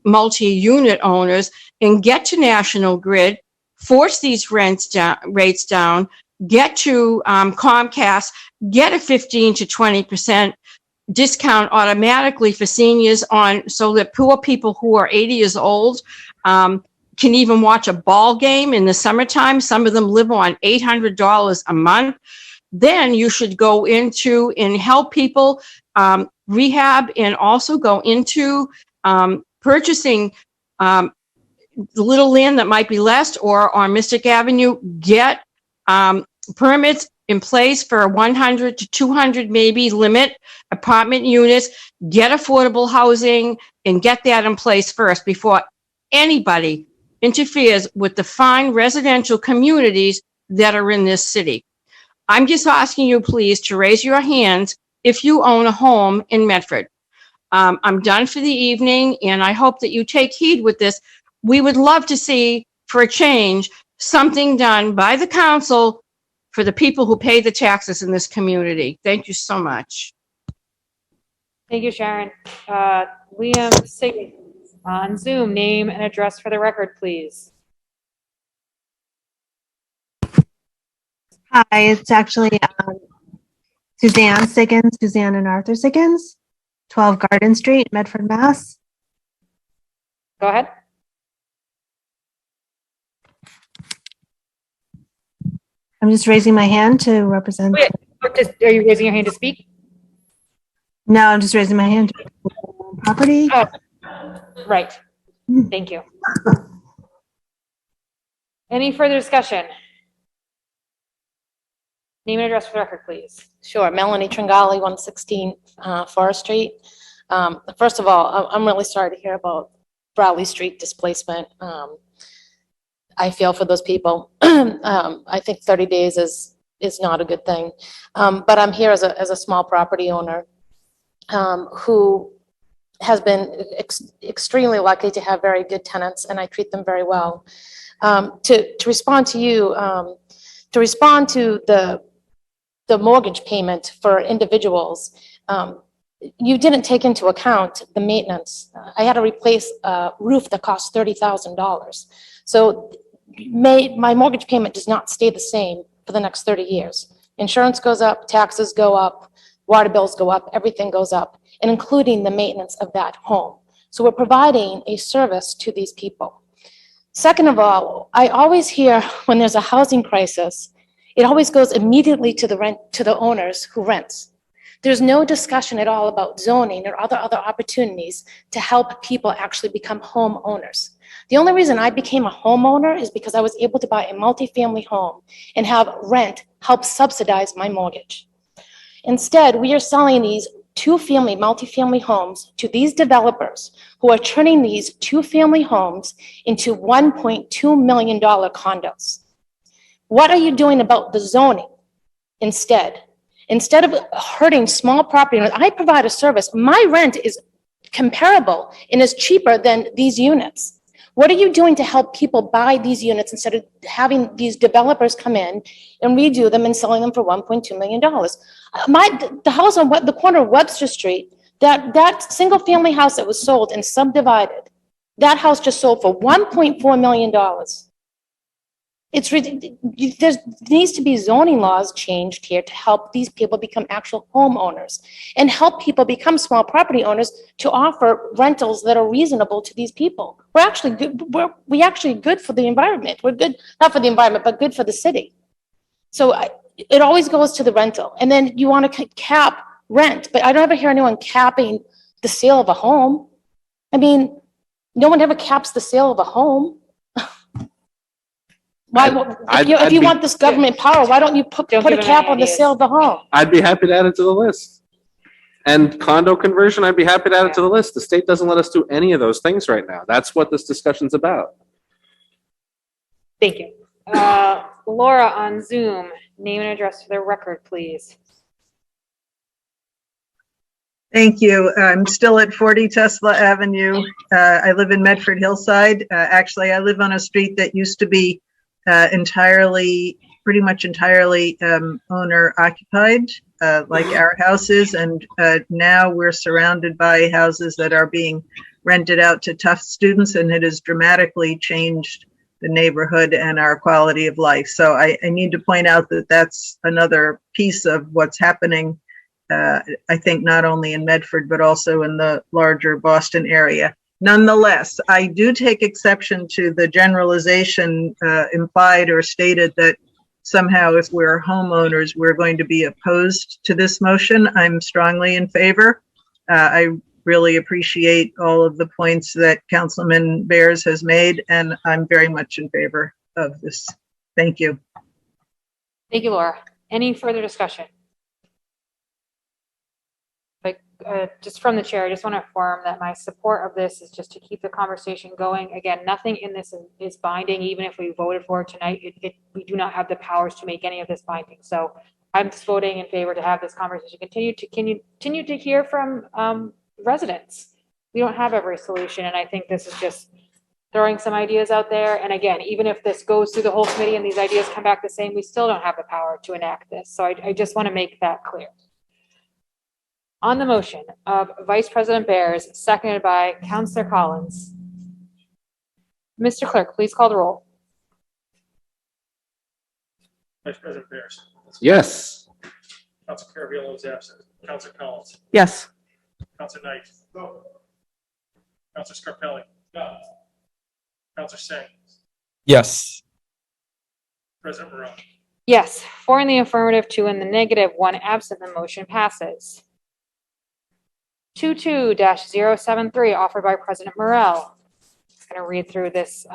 [SPEAKER 15] multi-unit owners and get to National Grid, force these rates down, get to Comcast, get a 15 to 20% discount automatically for seniors so that poor people who are 80 years old can even watch a ball game in the summertime. Some of them live on $800 a month. Then you should go into and help people rehab and also go into purchasing the little land that might be less, or on Mystic Avenue, get permits in place for 100 to 200 maybe limit apartment units, get affordable housing, and get that in place first before anybody interferes with the fine residential communities that are in this city. I'm just asking you, please, to raise your hands if you own a home in Medford. I'm done for the evening, and I hope that you take heed with this. We would love to see, for a change, something done by the council for the people who pay the taxes in this community. Thank you so much.
[SPEAKER 1] Thank you, Sharon. Liam Siggins on Zoom, name and address for the record, please.
[SPEAKER 16] Hi, it's actually Suzanne Siggins, Suzanne and Arthur Siggins, 12 Garden Street, Medford, Mass.
[SPEAKER 1] Go ahead.
[SPEAKER 16] I'm just raising my hand to represent.
[SPEAKER 1] Wait, are you raising your hand to speak?
[SPEAKER 16] No, I'm just raising my hand to represent property.
[SPEAKER 1] Oh, right. Thank you. Any further discussion? Name and address for the record, please.
[SPEAKER 9] Sure, Melanie Tringali, 116 Forest Street. First of all, I'm really sorry to hear about Bradley Street displacement. I feel for those people. I think 30 days is not a good thing. But I'm here as a small property owner who has been extremely lucky to have very good tenants, and I treat them very well. To respond to you, to respond to the mortgage payment for individuals, you didn't take into account the maintenance. I had to replace a roof that cost $30,000. So my mortgage payment does not stay the same for the next 30 years. Insurance goes up, taxes go up, water bills go up, everything goes up, and including the maintenance of that home. So we're providing a service to these people. Second of all, I always hear when there's a housing crisis, it always goes immediately to the owners who rents. There's no discussion at all about zoning or other opportunities to help people actually become homeowners. The only reason I became a homeowner is because I was able to buy a multifamily home and have rent help subsidize my mortgage. Instead, we are selling these two-family, multifamily homes to these developers who are turning these two-family homes into $1.2 million condos. What are you doing about the zoning instead? Instead of hurting small property owners, I provide a service. My rent is comparable and is cheaper than these units. What are you doing to help people buy these units instead of having these developers come in and redo them and selling them for $1.2 million? The house on the corner of Webster Street, that single family house that was sold and subdivided, that house just sold for $1.4 million. There needs to be zoning laws changed here to help these people become actual homeowners and help people become small property owners to offer rentals that are reasonable to these people. We're actually good. We're actually good for the environment. We're good, not for the environment, but good for the city. So it always goes to the rental. And then you want to cap rent, but I don't ever hear anyone capping the sale of a home. I mean, no one ever caps the sale of a home. If you want this government power, why don't you put a cap on the sale of the home?
[SPEAKER 4] I'd be happy to add it to the list. And condo conversion, I'd be happy to add it to the list. The state doesn't let us do any of those things right now. That's what this discussion's about.
[SPEAKER 1] Thank you. Laura on Zoom, name and address for the record, please.
[SPEAKER 5] Thank you. I'm still at 40 Tesla Avenue. I live in Medford Hillside. Actually, I live on a street that used to be pretty much entirely owner occupied, like our houses. And now we're surrounded by houses that are being rented out to Tufts students, and it has dramatically changed the neighborhood and our quality of life. So I need to point out that that's another piece of what's happening, I think, not only in Medford, but also in the larger Boston area. Nonetheless, I do take exception to the generalization implied or stated that somehow if we're homeowners, we're going to be opposed to this motion. I'm strongly in favor. I really appreciate all of the points that Councilman Bears has made, and I'm very much in favor of this. Thank you.
[SPEAKER 1] Thank you, Laura. Any further discussion? Just from the chair, I just want to affirm that my support of this is just to keep the conversation going. Again, nothing in this is binding, even if we voted for it tonight. We do not have the powers to make any of this binding. So I'm just voting in favor to have this conversation continue to hear from residents. We don't have every solution, and I think this is just throwing some ideas out there. And again, even if this goes through the whole committee and these ideas come back the same, we still don't have the power to enact this. So I just want to make that clear. On the motion of Vice President Bears, seconded by Councillor Collins. Mr. Clerk, please call the roll.
[SPEAKER 17] Vice President Bears.
[SPEAKER 4] Yes.
[SPEAKER 17] Council Carviallo is absent. Council Collins.
[SPEAKER 8] Yes.
[SPEAKER 17] Council Knight. No. Council Scarpelli. No. Council Singh.
[SPEAKER 11] Yes.
[SPEAKER 17] President Morrell.
[SPEAKER 1] Yes, 4 in the affirmative, 2 in the negative, 1 absent. The motion passes. 22-073 offered by President Morrell. I'm going to read through this.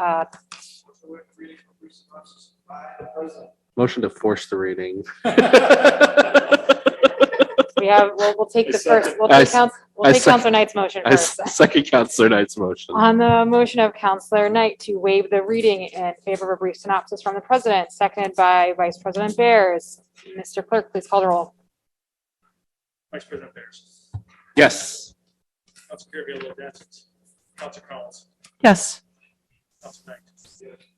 [SPEAKER 4] Motion to force the reading.
[SPEAKER 1] We have. We'll take the first. We'll
[SPEAKER 4] I
[SPEAKER 1] take
[SPEAKER 4] s-
[SPEAKER 1] Councilor Councilor Knight's motion
[SPEAKER 4] I
[SPEAKER 1] first.
[SPEAKER 4] second Councillor Knight's motion.
[SPEAKER 1] On the motion of Councilor Knight to waive the reading in favor of a brief synopsis from the president, seconded by Vice President Bears. Mr. Clerk, please call the roll.
[SPEAKER 17] Vice President Bears.
[SPEAKER 4] Yes.
[SPEAKER 17] Council Carviallo is absent. Council Collins.
[SPEAKER 15] Yes.
[SPEAKER 17] Council Knight.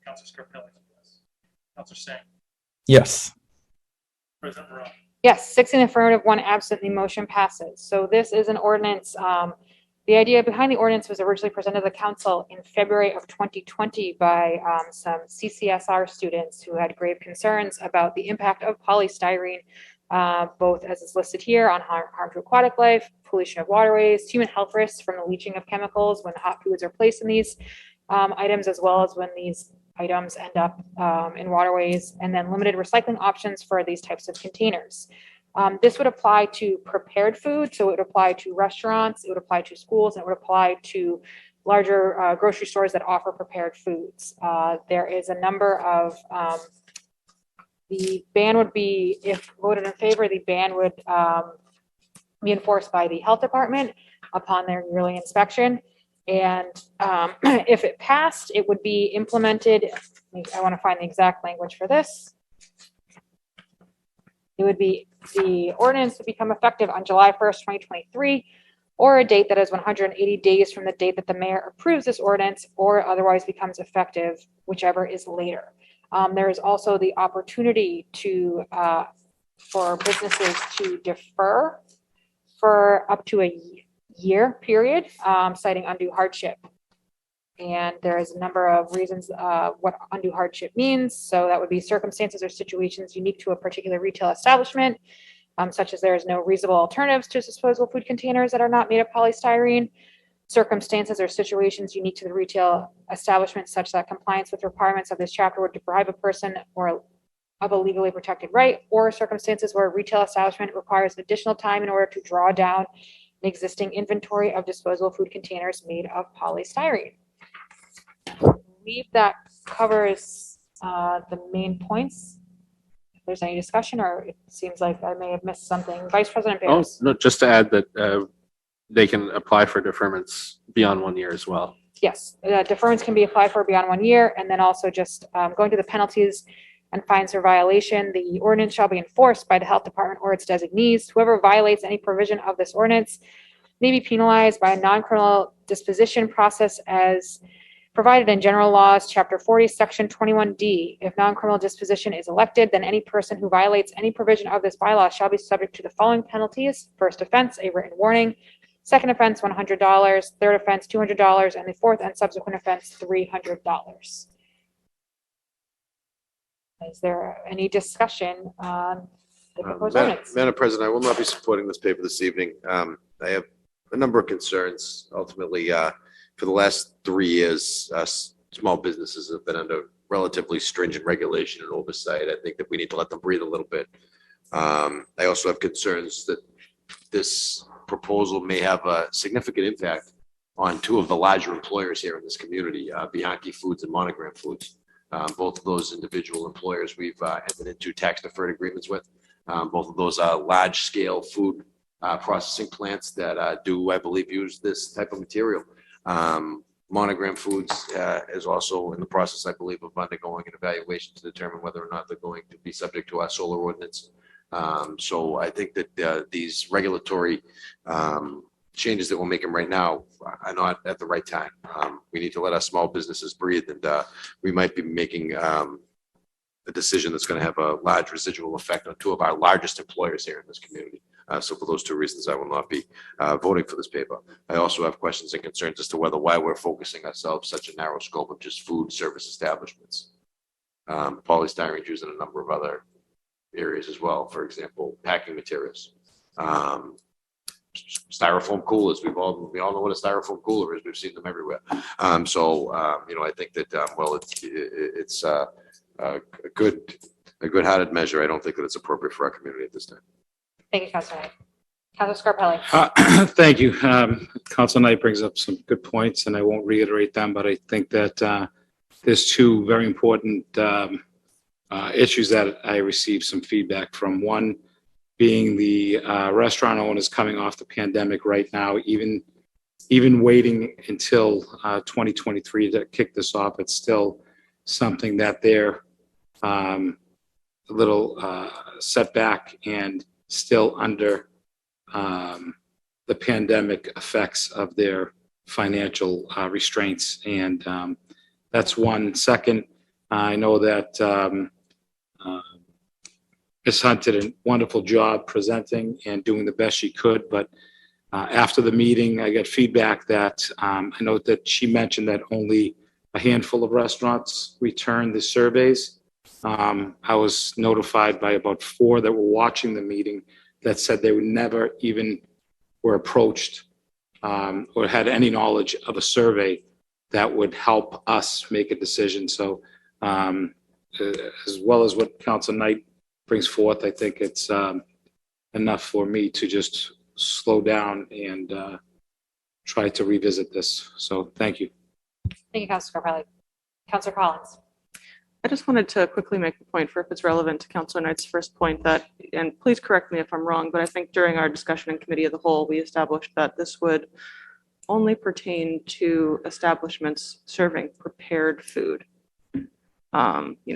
[SPEAKER 17] Council Scarpelli. Council Singh.
[SPEAKER 11] Yes.
[SPEAKER 17] President Morrell.
[SPEAKER 1] Yes, 6 in the affirmative, 1 absent. The motion passes. So this is an ordinance. The idea behind the ordinance was originally presented to the council in February of 2020 by some CCSR students who had grave concerns about the impact of polystyrene, both as is listed here on harm to aquatic life, pollution of waterways, human health risks from the leaching of chemicals when hot foods are placed in these items, as well as when these items end up in waterways, and then limited recycling options for these types of containers. This would apply to prepared food, so it would apply to restaurants, it would apply to schools, and it would apply to larger grocery stores that offer prepared foods. There is a number of, the ban would be, if voted in favor, the ban would be enforced by the health department upon their yearly inspection. And if it passed, it would be implemented. I want to find the exact language for this. It would be, the ordinance would become effective on July 1st, 2023, or a date that is 180 days from the date that the mayor approves this ordinance or otherwise becomes effective, whichever is later. There is also the opportunity to, for businesses to defer for up to a year period, citing undue hardship. And there is a number of reasons what undue hardship means. So that would be circumstances or situations unique to a particular retail establishment, such as there is no reasonable alternatives to disposable food containers that are not made of polystyrene. Circumstances or situations unique to the retail establishment such that compliance with requirements of this chapter would deprive a person or of a legally protected right, or circumstances where a retail establishment requires additional time in order to draw down an existing inventory of disposable food containers made of polystyrene. I believe that covers the main points. If there's any discussion, or it seems like I may have missed something. Vice President
[SPEAKER 4] Oh,
[SPEAKER 1] Bears.
[SPEAKER 4] no, just to add that they can apply for deferments beyond 1 year as well.
[SPEAKER 1] Yes, deferments can be applied for beyond 1 year, and then also just going to the penalties and fines for violation. The ordinance shall be enforced by the health department or its designees. Whoever violates any provision of this ordinance may be penalized by a non-criminal disposition process as provided in general laws, chapter 40, section 21D. If non-criminal disposition is elected, then any person who violates any provision of this bylaw shall be subject to the following penalties. First offense, a written warning. Second offense, $100. Third offense, $200. And the fourth and subsequent offense, $300. Is there any discussion on the proposed ordinance?
[SPEAKER 6] Madam President, I will not be supporting this paper this evening. I have a number of concerns. Ultimately, for the last 3 years, small businesses have been under relatively stringent regulation and oversight. I think that we need to let them breathe a little bit. I also have concerns that this proposal may have a significant impact on two of the larger employers here in this community, Bianchi Foods and Monogram Foods. Both of those individual employers we've entered into tax deferred agreements with. Both of those are large scale food processing plants that do, I believe, use this type of material. Monogram Foods is also in the process, I believe, of undergoing an evaluation to determine whether or not they're going to be subject to our solar ordinance. So I think that these regulatory changes that we're making right now are not at the right time. We need to let our small businesses breathe, and we might be making a decision that's going to have a large residual effect on two of our largest employers here in this community. So for those two reasons, I will not be voting for this paper. I also have questions and concerns as to why we're focusing ourselves such a narrow scope of just food service establishments. Polystyrene used in a number of other areas as well. For example, packing materials. Styrofoam coolers. We all know what a styrofoam cooler is. We've seen them everywhere. I think that it's a good-hearted measure. I don't think that it's appropriate for our community at this time.
[SPEAKER 1] Thank you, Councilor Knight. Councilor Scarpelli.
[SPEAKER 7] Thank you. Council Knight brings up some good points, and I won't reiterate them, but I think that there's two very important issues that I received some feedback from. One being the restaurant owners coming off the pandemic right now, even waiting until 2023 to kick this off. It's still something that they're a little set back and still under the pandemic effects of their financial restraints. And that's one. Second, I know that Ms. Hunt did a wonderful job presenting and doing the best she could, but after the meeting, I got feedback that I know that she mentioned that only a handful of restaurants returned the surveys. I was notified by about 4 that were watching the meeting that said they would never even were approached or had any knowledge of a survey that would help us make a decision. So as well as what Council Knight brings forth, I think it's enough for me to just slow down and try to revisit this. So thank you.
[SPEAKER 1] Thank you, Councilor Scarpelli. Councilor Collins.
[SPEAKER 8] I just wanted to quickly make the point for if it's relevant to Councilor Knight's first point that, and please correct me if I'm wrong, but I think during our discussion in committee of the whole, we established that this would only pertain to establishments serving prepared food.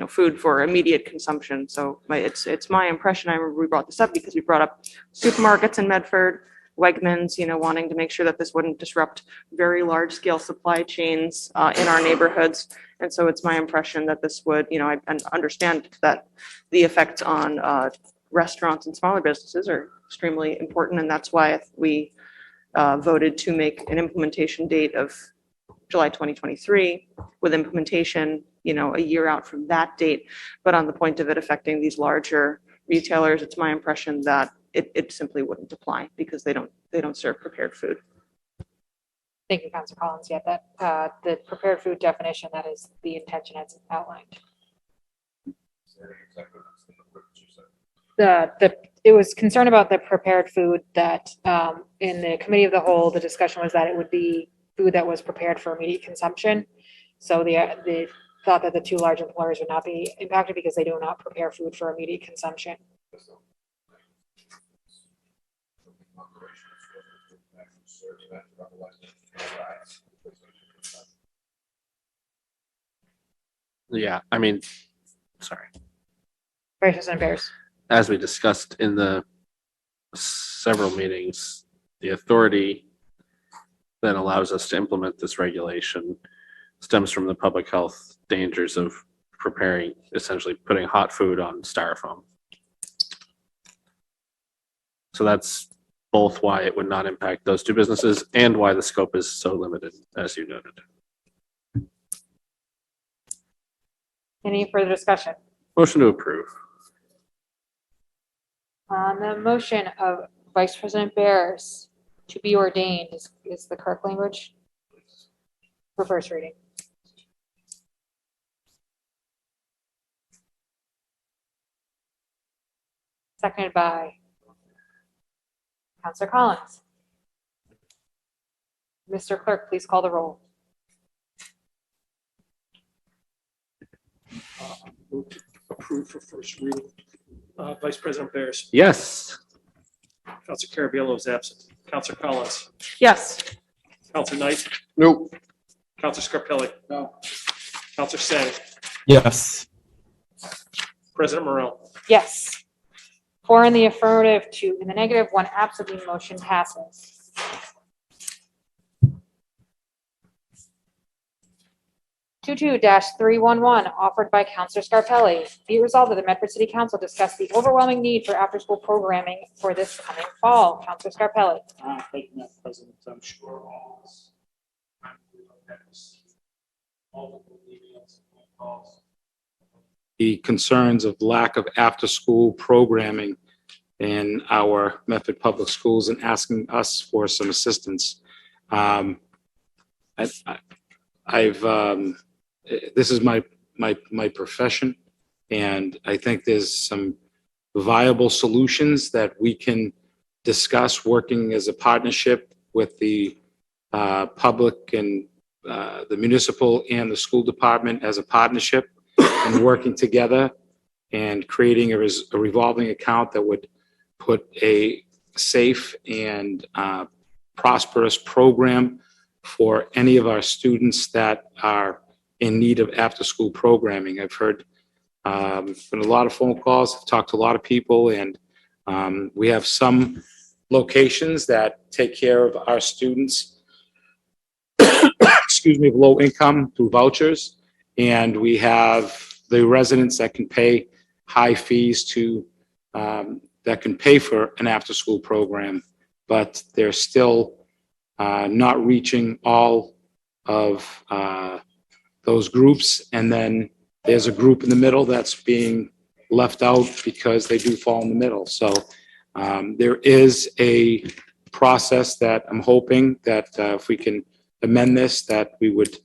[SPEAKER 8] Food for immediate consumption. So it's my impression, I remember we brought this up because we brought up supermarkets in Medford, Wegmans, wanting to make sure that this wouldn't disrupt very large scale supply chains in our neighborhoods. And so it's my impression that this would, I understand that the effects on restaurants and smaller businesses are extremely important. And that's why we voted to make an implementation date of July 2023 with implementation, a year out from that date. But on the point of it affecting these larger retailers, it's my impression that it simply wouldn't apply because they don't serve prepared food.
[SPEAKER 1] Thank you, Councilor Collins. Yeah, that the prepared food definition, that is the intention as outlined. It was concerned about the prepared food that in the committee of the whole, the discussion was that it would be food that was prepared for immediate consumption. So they thought that the 2 large employers would not be impacted because they do not prepare food for immediate consumption.
[SPEAKER 4] Yeah, sorry.
[SPEAKER 1] Vice President Bears.
[SPEAKER 4] As we discussed in the several meetings, the authority that allows us to implement this regulation stems from the public health dangers of preparing, essentially putting hot food on styrofoam. So that's both why it would not impact those 2 businesses and why the scope is so limited, as you noted.
[SPEAKER 1] Any further discussion?
[SPEAKER 4] Motion to approve.
[SPEAKER 1] On the motion of Vice President Bears to be ordained is the correct language for first reading. Seconded by Councilor Collins. Mr. Clerk, please call the roll.
[SPEAKER 17] Move to approve for first reading. Vice President Bears.
[SPEAKER 4] Yes.
[SPEAKER 17] Counselor Caraviallo is absent. Counselor Collins.
[SPEAKER 8] Yes.
[SPEAKER 17] Counselor Knight.
[SPEAKER 6] Nope.
[SPEAKER 17] Counselor Scarpelli. No. Counselor Sani.
[SPEAKER 11] Yes.
[SPEAKER 17] President Morrell.
[SPEAKER 1] Yes. 4 in the affirmative, 2 in the negative, 1 absent, the motion passes. 22-311, offered by Counselor Scarpelli. Be it resolved that the Medford City Council discuss the overwhelming need for after-school programming for this coming fall. Counselor Scarpelli.
[SPEAKER 17] Thank you, Madam President. I'm sure all of us. All of the emails and phone calls.
[SPEAKER 7] The concerns of lack of after-school programming in our Medford Public Schools and asking us for some assistance. This is my profession, and I think there's some viable solutions that we can discuss working as a partnership with the public and the municipal and the school department as a partnership, and working together and creating a revolving account that would put a safe and prosperous program for any of our students that are in need of after-school programming. I've heard been a lot of phone calls, I've talked to a lot of people, and we have some locations that take care of our students, excuse me, of low income through vouchers, and we have the residents that can pay high fees to that can pay for an after-school program, but they're still not reaching all of those groups. And then there's a group in the middle that's being left out because they do fall in the middle. So there is a process that I'm hoping that if we can amend this, that we would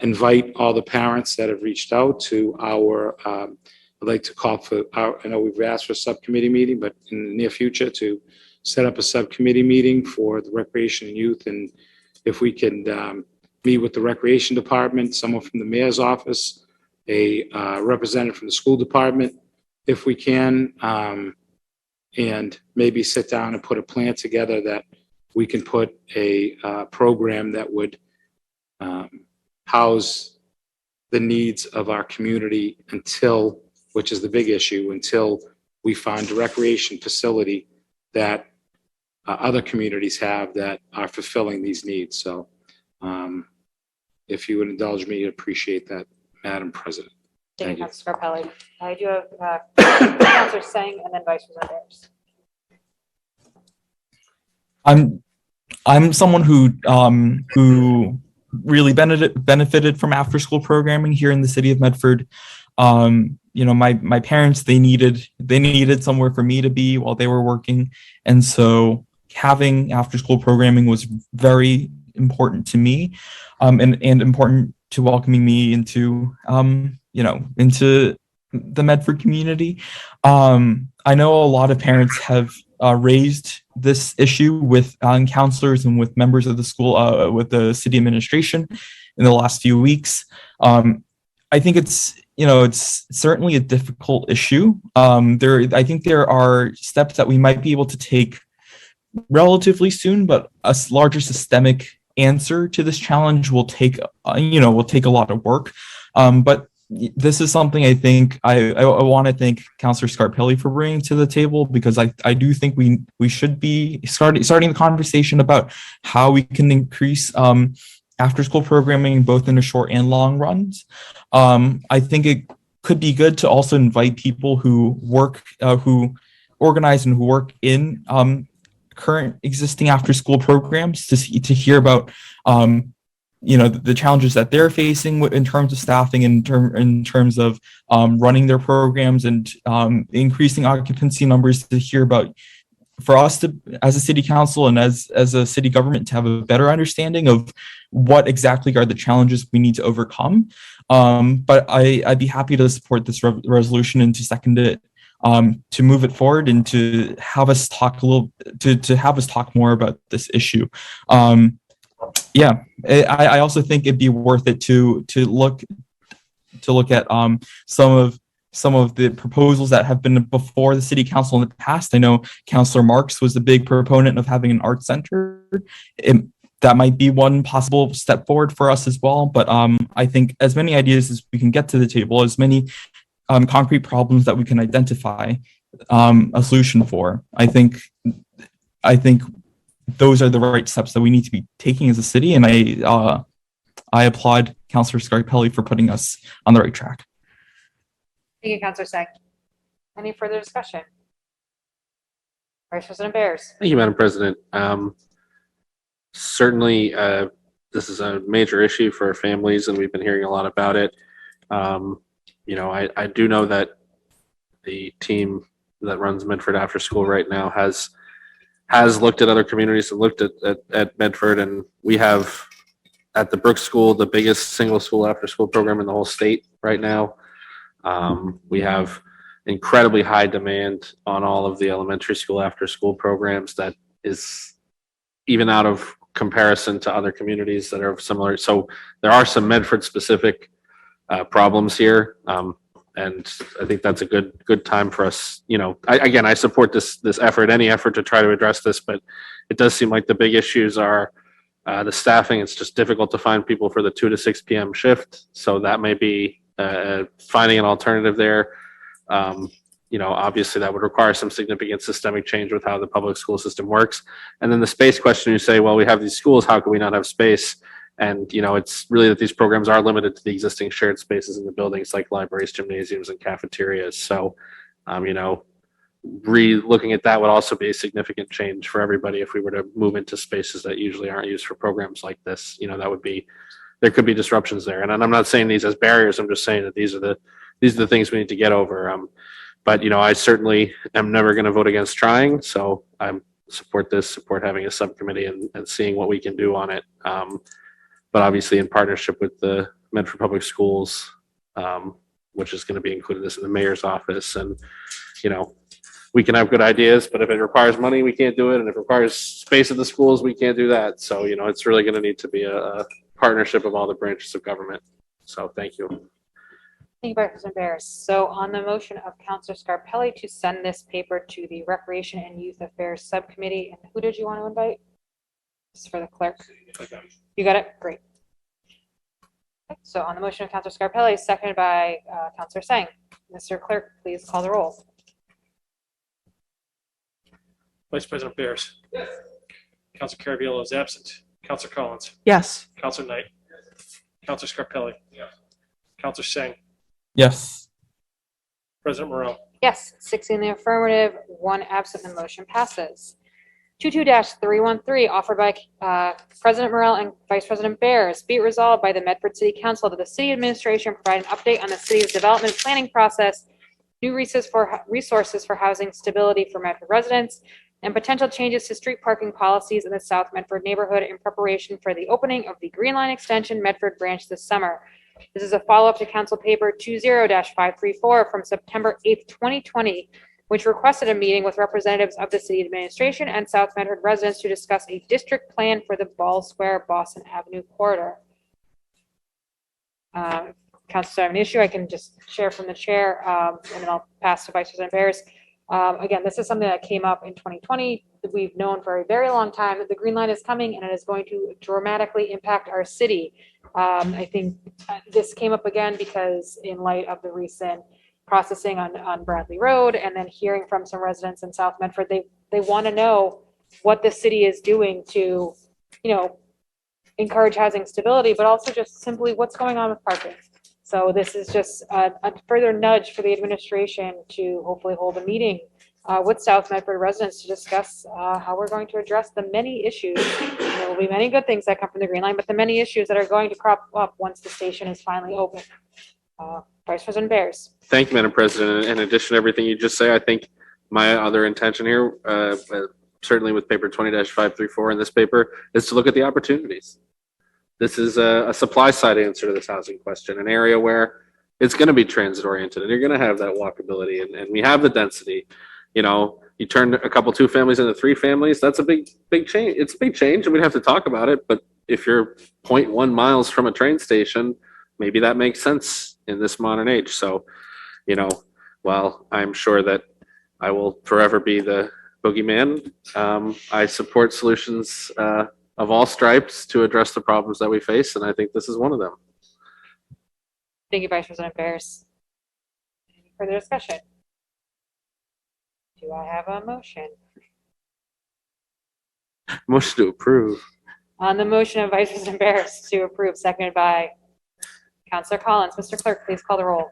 [SPEAKER 7] invite all the parents that have reached out to our, I'd like to call for our, I know we've asked for a subcommittee meeting, but in the near future to set up a subcommittee meeting for the recreation and youth. And if we can meet with the recreation department, someone from the mayor's office, a representative from the school department, if we can, and maybe sit down and put a plan together that we can put a program that would house the needs of our community until, which is the big issue, until we find a recreation facility that other communities have that are fulfilling these needs. So if you would indulge me, I'd appreciate that, Madam President.
[SPEAKER 1] Thank you,
[SPEAKER 7] you.
[SPEAKER 1] Counselor Scarpelli. I do have Counselor Singh and then Vice President Bears.
[SPEAKER 11] I'm someone who really benefited from after school programming here in the city of Medford. You know, my parents, they needed somewhere for me to be while they were working, and so having after school programming was very important to me, and important to welcoming me into into the Medford community. I know a lot of parents have raised this issue with counselors and with members of the school, with the city administration in the last few weeks. I think it's certainly a difficult issue. I think there are steps that we might be able to take relatively soon, but a larger systemic answer to this challenge will take a lot of work. But this is something I think I want to thank Counselor Scarpelli for bringing to the table, because I do think we should be starting the conversation about how we can increase after school programming both in the short and long runs. I think it could be good to also invite people who organize and who work in current existing after school programs to hear about the challenges that they're facing in terms of staffing, in terms of running their programs and increasing occupancy numbers, to hear about, for us to, as a city council and as a city government, to have a better understanding of what exactly are the challenges we need to overcome. But I'd be happy to support this resolution and to second it, to move it forward and to have us talk more about this issue. Yeah, I also think it'd be worth it to look at some of the proposals that have been before the city council in the past. I know Councillor Marks was a big proponent of having an art center. That might be one possible step forward for us as well. But I think as many ideas as we can get to the table, as many concrete problems that we can identify a solution for, I think those are the right steps that we need to be taking as a city. And I applaud Councillor Scarpelli for putting us on the right track.
[SPEAKER 1] Thank you, Councillor Sang. Any further discussion? Vice President Bears.
[SPEAKER 4] Thank you, Madam President. Certainly, this is a major issue for families, and we've been hearing a lot about it. I do know that the team that runs Medford After School right now has looked at other communities and looked at Medford, and we have at the Brooks School the biggest single school after school program in the whole state right now. We have incredibly high demand on all of the elementary school after school programs that is even out of comparison to other communities that are similar. So there are some Medford specific problems here. And I think that's a good time for us. I support this effort, any effort to try to address this, but it does seem like the big issues are the staffing. It's just difficult to find people for the 2 to 6 p.m. shift. So that may be finding an alternative there. Obviously that would require some significant systemic change with how the public school system works. And then the space question, you say, well, we have these schools, how can we not have space? And, it's really that these programs are limited to the existing shared spaces in the buildings like libraries, gymnasiums, and cafeterias. So, looking at that would also be a significant change for everybody if we were to move into spaces that usually aren't used for programs like this. There could be disruptions there. And I'm not saying these as barriers. I'm just saying that these are the things we need to get over. But I certainly am never going to vote against trying. So I support having a subcommittee and seeing what we can do on it. But obviously in partnership with the Medford Public Schools, which is going to be included this in the mayor's office. And, we can have good ideas, but if it requires money, we can't do it. And if it requires space at the schools, we can't do that. So, it's really going to need to be a partnership of all the branches of government. So thank you.
[SPEAKER 1] Thank you, Vice President Bears. So on the motion of Councillor Scarpelli to send this paper to the Recreation and Youth Affairs Subcommittee, and who did you want to invite? This is for the clerk. You got it? Great. Okay, so on the motion of Councillor Scarpelli, seconded by Councillor Sang. Mr. Clerk, please call the roll.
[SPEAKER 17] Vice President Bears. Yes. Councilor Caraviallo is absent. Councilor Collins.
[SPEAKER 15] Yes.
[SPEAKER 17] Councilor Knight. Councilor Scarpelli. Yes. Councilor Sang.
[SPEAKER 11] Yes.
[SPEAKER 17] President Morrell.
[SPEAKER 1] Yes, 6 in the affirmative, 1 absent, the motion passes. 22-313, offered by President Morrell and Vice President Bears. Be it resolved by the Medford City Council that the city administration provide an update on the city's development planning process, new resources for housing stability for Medford residents, and potential changes to street parking policies in the South Medford neighborhood in preparation for the opening of the Green Line Extension Medford branch this summer. This is a follow-up to Council Paper 20-534 from September 8th, 2020, which requested a meeting with representatives of the city administration and South Medford residents to discuss a district plan for the Ball Square Boston Avenue corridor. Councilor, I have an issue I can just share from the chair, and then I'll pass to Vice President Bears. Again, this is something that came up in 2020. We've known for a very long time that the Green Line is coming and it is going to dramatically impact our city. I think this came up again because in light of the recent processing on Bradley Road and then hearing from some residents in South Medford, they want to know what the city is doing to, encourage housing stability, but also just simply what's going on with parking. So this is just a further nudge for the administration to hopefully hold a meeting with South Medford residents to discuss how we're going to address the many issues. There will be many good things that come from the Green Line, but the many issues that are going to crop up once the station is finally open. Vice President Bears.
[SPEAKER 4] Thank you, Madam President. In addition to everything you just say, I think my other intention here, certainly with paper 20-534 in this paper, is to look at the opportunities. This is a supply side answer to this housing question, an area where it's going to be transit oriented and you're going to have that walkability and we have the density. You turn a couple 2 families into 3 families, that's a big change. It's a big change and we'd have to talk about it, but if you're 0.1 miles from a train station, maybe that makes sense in this modern age. So, while I'm sure that I will forever be the boogeyman, I support solutions of all stripes to address the problems that we face, and I think this is one of them.
[SPEAKER 1] Thank you, Vice President Bears. Any further discussion? Do I have a motion?
[SPEAKER 4] Motion to approve.
[SPEAKER 1] On the motion of Vice President Bears to approve, seconded by Counselor Collins. Mr. Clerk, please call the roll.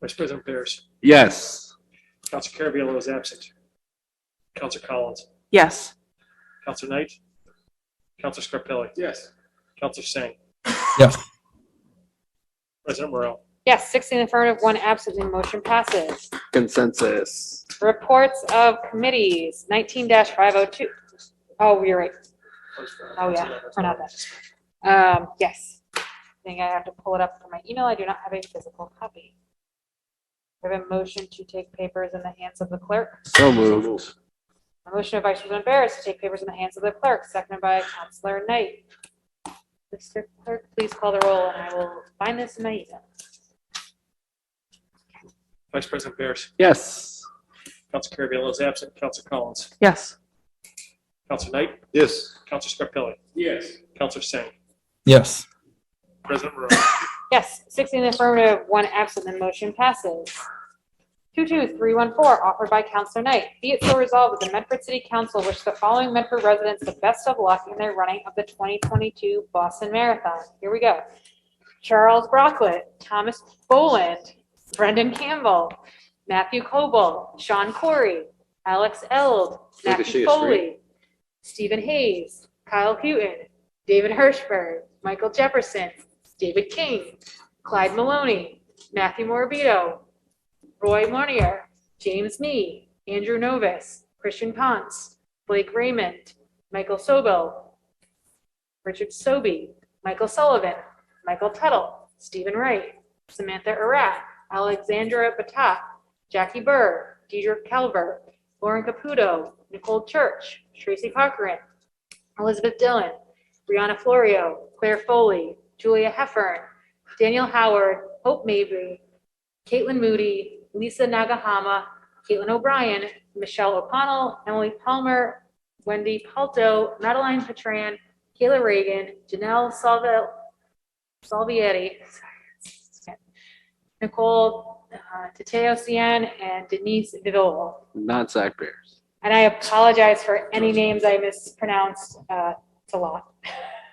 [SPEAKER 17] Vice President Bears.
[SPEAKER 4] Yes.
[SPEAKER 17] Counselor Carviallo is absent. Counselor Collins.
[SPEAKER 15] Yes.
[SPEAKER 17] Counselor Knight. Counselor Scarpelli.
[SPEAKER 7] Yes.
[SPEAKER 17] Counselor Singh.
[SPEAKER 11] Yes.
[SPEAKER 17] President Morrell.
[SPEAKER 1] Yes, 6 in the affirmative, 1 absent, and motion passes.
[SPEAKER 4] Consensus.
[SPEAKER 1] Reports of committees, 19-502. Oh, you're right. Oh, yeah, forgot that. Yes. I think I have to pull it up from my email. I do not have a physical copy. I have a motion to take papers in the hands of the clerk.
[SPEAKER 4] So moved.
[SPEAKER 1] A motion of Vice President Barris to take papers in the hands of the clerk, seconded by Counselor Knight. Mr. Clerk, please call the roll, and I will find this in my email.
[SPEAKER 17] Vice President Bears.
[SPEAKER 4] Yes.
[SPEAKER 17] Counselor Carviallo is absent. Counselor Collins.
[SPEAKER 15] Yes.
[SPEAKER 17] Counselor Knight.
[SPEAKER 6] Yes.
[SPEAKER 17] Counselor Scarpelli. Yes. Counselor Singh.
[SPEAKER 11] Yes.
[SPEAKER 17] President Morrell.
[SPEAKER 1] Yes, 6 in the affirmative, 1 absent, and motion passes. 22314, offered by Counselor Knight. Be it so resolved that the Medford City Council wish the following Medford residents the best of luck in their running of the 2022 Boston Marathon. Here we go. Charles Brocklet, Thomas Boland, Brendan Campbell, Matthew Coble, Sean Corey, Alex Eld, Matthew Foley, Stephen Hayes, Kyle Houghton, David Hirschberg, Michael Jefferson, David King, Clyde Maloney, Matthew Morabito, Roy Monier, James Nee, Andrew Novis, Christian Ponce, Blake Raymond, Michael Sobel, Richard Sobey, Michael Sullivan, Michael Tuttle, Stephen Wright, Samantha Arat, Alexandra Batat, Jackie Burr, Deidre Calvert, Lauren Caputo, Nicole Church, Tracy Cochran, Elizabeth Dillon, Brianna Florio, Claire Foley, Julia Heffern, Daniel Howard, Hope Mabry, Caitlin Moody, Lisa Nagahama, Caitlin O'Brien, Michelle O'Connell, Emily Palmer, Wendy Palto, Madeline Petran, Kayla Reagan, Janelle Salvietti, Nicole Tateo Cian, and Denise Vivol.
[SPEAKER 4] Not Zach Bears.
[SPEAKER 1] And I apologize for any names I mispronounced. It's a lot.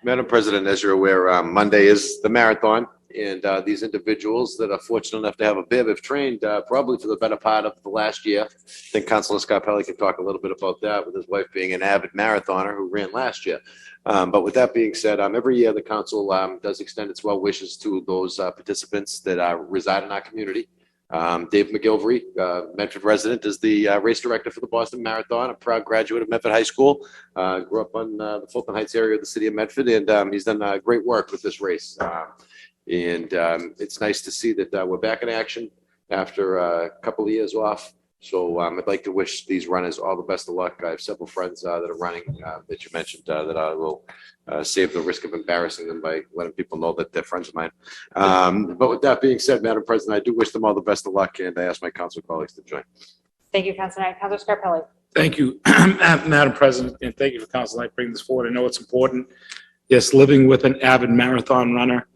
[SPEAKER 6] Madam President, as you're aware, Monday is the marathon, and these individuals that are fortunate enough to have a bib have trained probably for the better part of the last year. I think Councilor Scarpelli can talk a little bit about that, with his wife being an avid marathoner who ran last year. But with that being said, every year the council does extend its well wishes to those participants that reside in our community. Dave McGilvery, Medford resident, is the race director for the Boston Marathon, a proud graduate of Medford High School. Grew up on the Fulton Heights area of the city of Medford, and he's done great work with this race. It's nice to see that we're back in action after a couple of years off. So I'd like to wish these runners all the best of luck. I have several friends that are running that you mentioned that I will save the risk of embarrassing them by letting people know that they're friends of mine. But with that being said, Madam President, I do wish them all the best of luck, and I ask my council colleagues to join.
[SPEAKER 1] Thank you, Councilor Knight. Councilor Scarpelli.
[SPEAKER 7] Thank you, Madam President, and thank you for Council Knight bringing this forward. I know it's important. Yes, living with an avid marathon runner,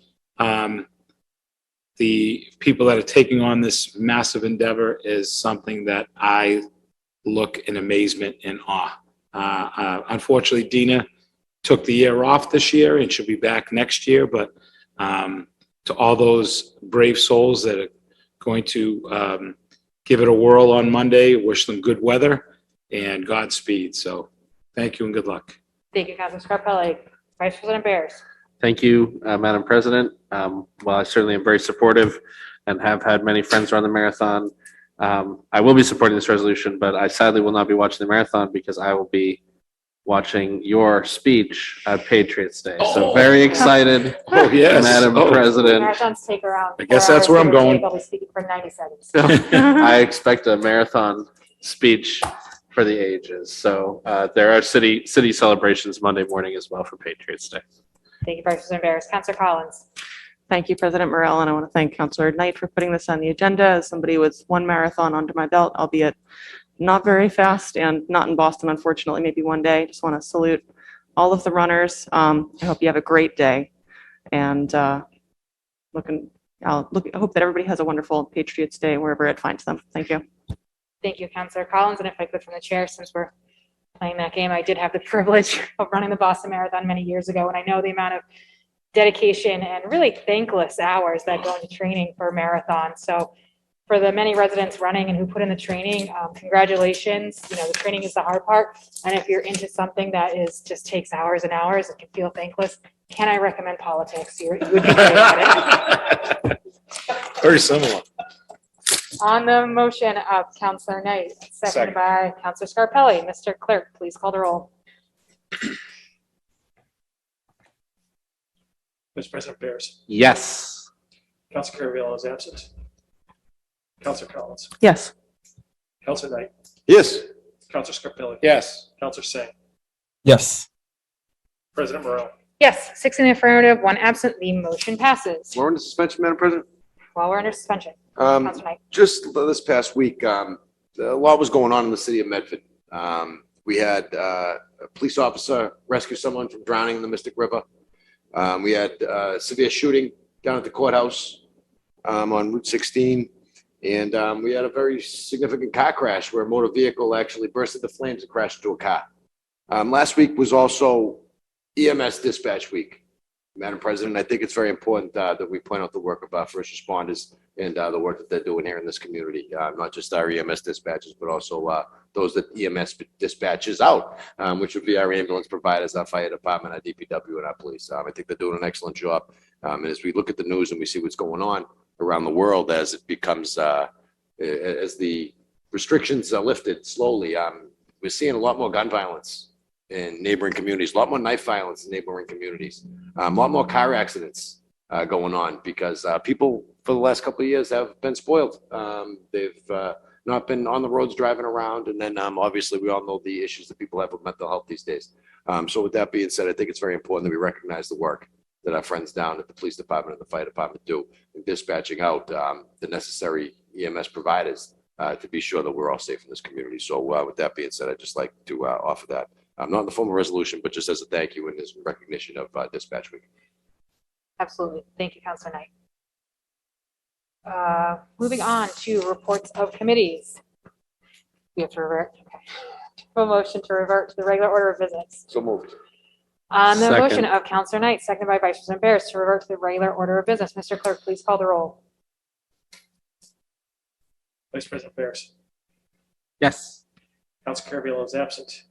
[SPEAKER 7] the people that are taking on this massive endeavor is something that I look in amazement and awe. Unfortunately, Dina took the year off this year and she'll be back next year, but to all those brave souls that are going to give it a whirl on Monday, wish them good weather and Godspeed. So thank you and good luck.
[SPEAKER 1] Thank you, Councilor Scarpelli. Vice President Bears.
[SPEAKER 4] Thank you, Madam President. While I certainly am very supportive and have had many friends run the marathon, I will be supporting this resolution, but I sadly will not be watching the marathon because I will be watching your speech at Patriots Day. So very excited,
[SPEAKER 7] Oh, yes.
[SPEAKER 4] Madam
[SPEAKER 7] Oh.
[SPEAKER 4] President.
[SPEAKER 1] Marathons take around.
[SPEAKER 7] I guess
[SPEAKER 1] 4
[SPEAKER 7] that's where
[SPEAKER 1] hours,
[SPEAKER 7] I'm
[SPEAKER 1] give or
[SPEAKER 7] going.
[SPEAKER 1] take. I'll be speaking for 90 seconds.
[SPEAKER 4] I expect a marathon speech for the ages. So there are city celebrations Monday morning as well for Patriots Day.
[SPEAKER 1] Thank you, Vice President Barris. Counselor Collins.
[SPEAKER 8] Thank you, President Morrell, and I want to thank Counselor Knight for putting this on the agenda. As somebody with one marathon under my belt, albeit not very fast and not in Boston, unfortunately, maybe one day. Just want to salute all of the runners. I hope you have a great day, and I hope that everybody has a wonderful Patriots Day wherever it finds them. Thank you.
[SPEAKER 1] Thank you, Counselor Collins. And if I could from the chair, since we're playing that game, I did have the privilege of running the Boston Marathon many years ago, and I know the amount of dedication and really thankless hours that go into training for a marathon. So for the many residents running and who put in the training, congratulations. You know, the training is the hard part. And if you're into something that just takes hours and hours, it can feel thankless. Can I recommend politics? You would be great at it.
[SPEAKER 7] Very similar.
[SPEAKER 1] On the motion of Counselor Knight, seconded by Counselor Scarpelli. Mr. Clerk, please call the roll.
[SPEAKER 17] Vice President Barris.
[SPEAKER 4] Yes.
[SPEAKER 17] Counselor Carviallo is absent. Counselor Collins.
[SPEAKER 8] Yes.
[SPEAKER 17] Counselor Knight.
[SPEAKER 6] Yes.
[SPEAKER 17] Counselor Scarpelli.
[SPEAKER 7] Yes.
[SPEAKER 17] Counselor Singh.
[SPEAKER 11] Yes.
[SPEAKER 17] President Morrell.
[SPEAKER 1] Yes, 6 in the affirmative, 1 absent. The motion passes.
[SPEAKER 6] We're under suspension, Madam President.
[SPEAKER 1] While we're under suspension. Counselor Knight.
[SPEAKER 6] Just this past week, a lot was going on in the city of Medford. We had a police officer rescue someone from drowning in the Mystic River. We had a severe shooting down at the courthouse on Route 16. And we had a very significant car crash where a motor vehicle actually burst into flames and crashed into a car. Last week was also EMS dispatch week. Madam President, I think it's very important that we point out the work of our first responders and the work that they're doing here in this community, not just our EMS dispatchers, but also those that EMS dispatches out, which would be our ambulance providers, our fire department, our DPW, and our police. I think they're doing an excellent job. And as we look at the news and we see what's going on around the world as it becomes, as the restrictions are lifted slowly, we're seeing a lot more gun violence in neighboring communities, a lot more knife violence in neighboring communities, a lot more car accidents going on because people for the last couple of years have been spoiled. They've not been on the roads driving around. And then obviously we all know the issues that people have with mental health these days. So with that being said, I think it's very important that we recognize the work that our friends down at the police department and the fire department do in dispatching out the necessary EMS providers to be sure that we're all safe in this community. So with that being said, I'd just like to offer that. Not in the form of resolution, but just as a thank you and as recognition of Dispatch Week.
[SPEAKER 1] Absolutely. Thank you, Counselor Knight. Moving on to reports of committees. We have to revert. Okay. A motion to revert to the regular order of business.
[SPEAKER 6] So moved.
[SPEAKER 1] On the
[SPEAKER 4] Second.
[SPEAKER 1] motion of Counselor Knight, seconded by Vice President Barris, to revert to the regular order of business. Mr. Clerk, please call the roll.
[SPEAKER 17] Vice President Barris.
[SPEAKER 4] Yes.
[SPEAKER 17] Counselor Carviallo is absent.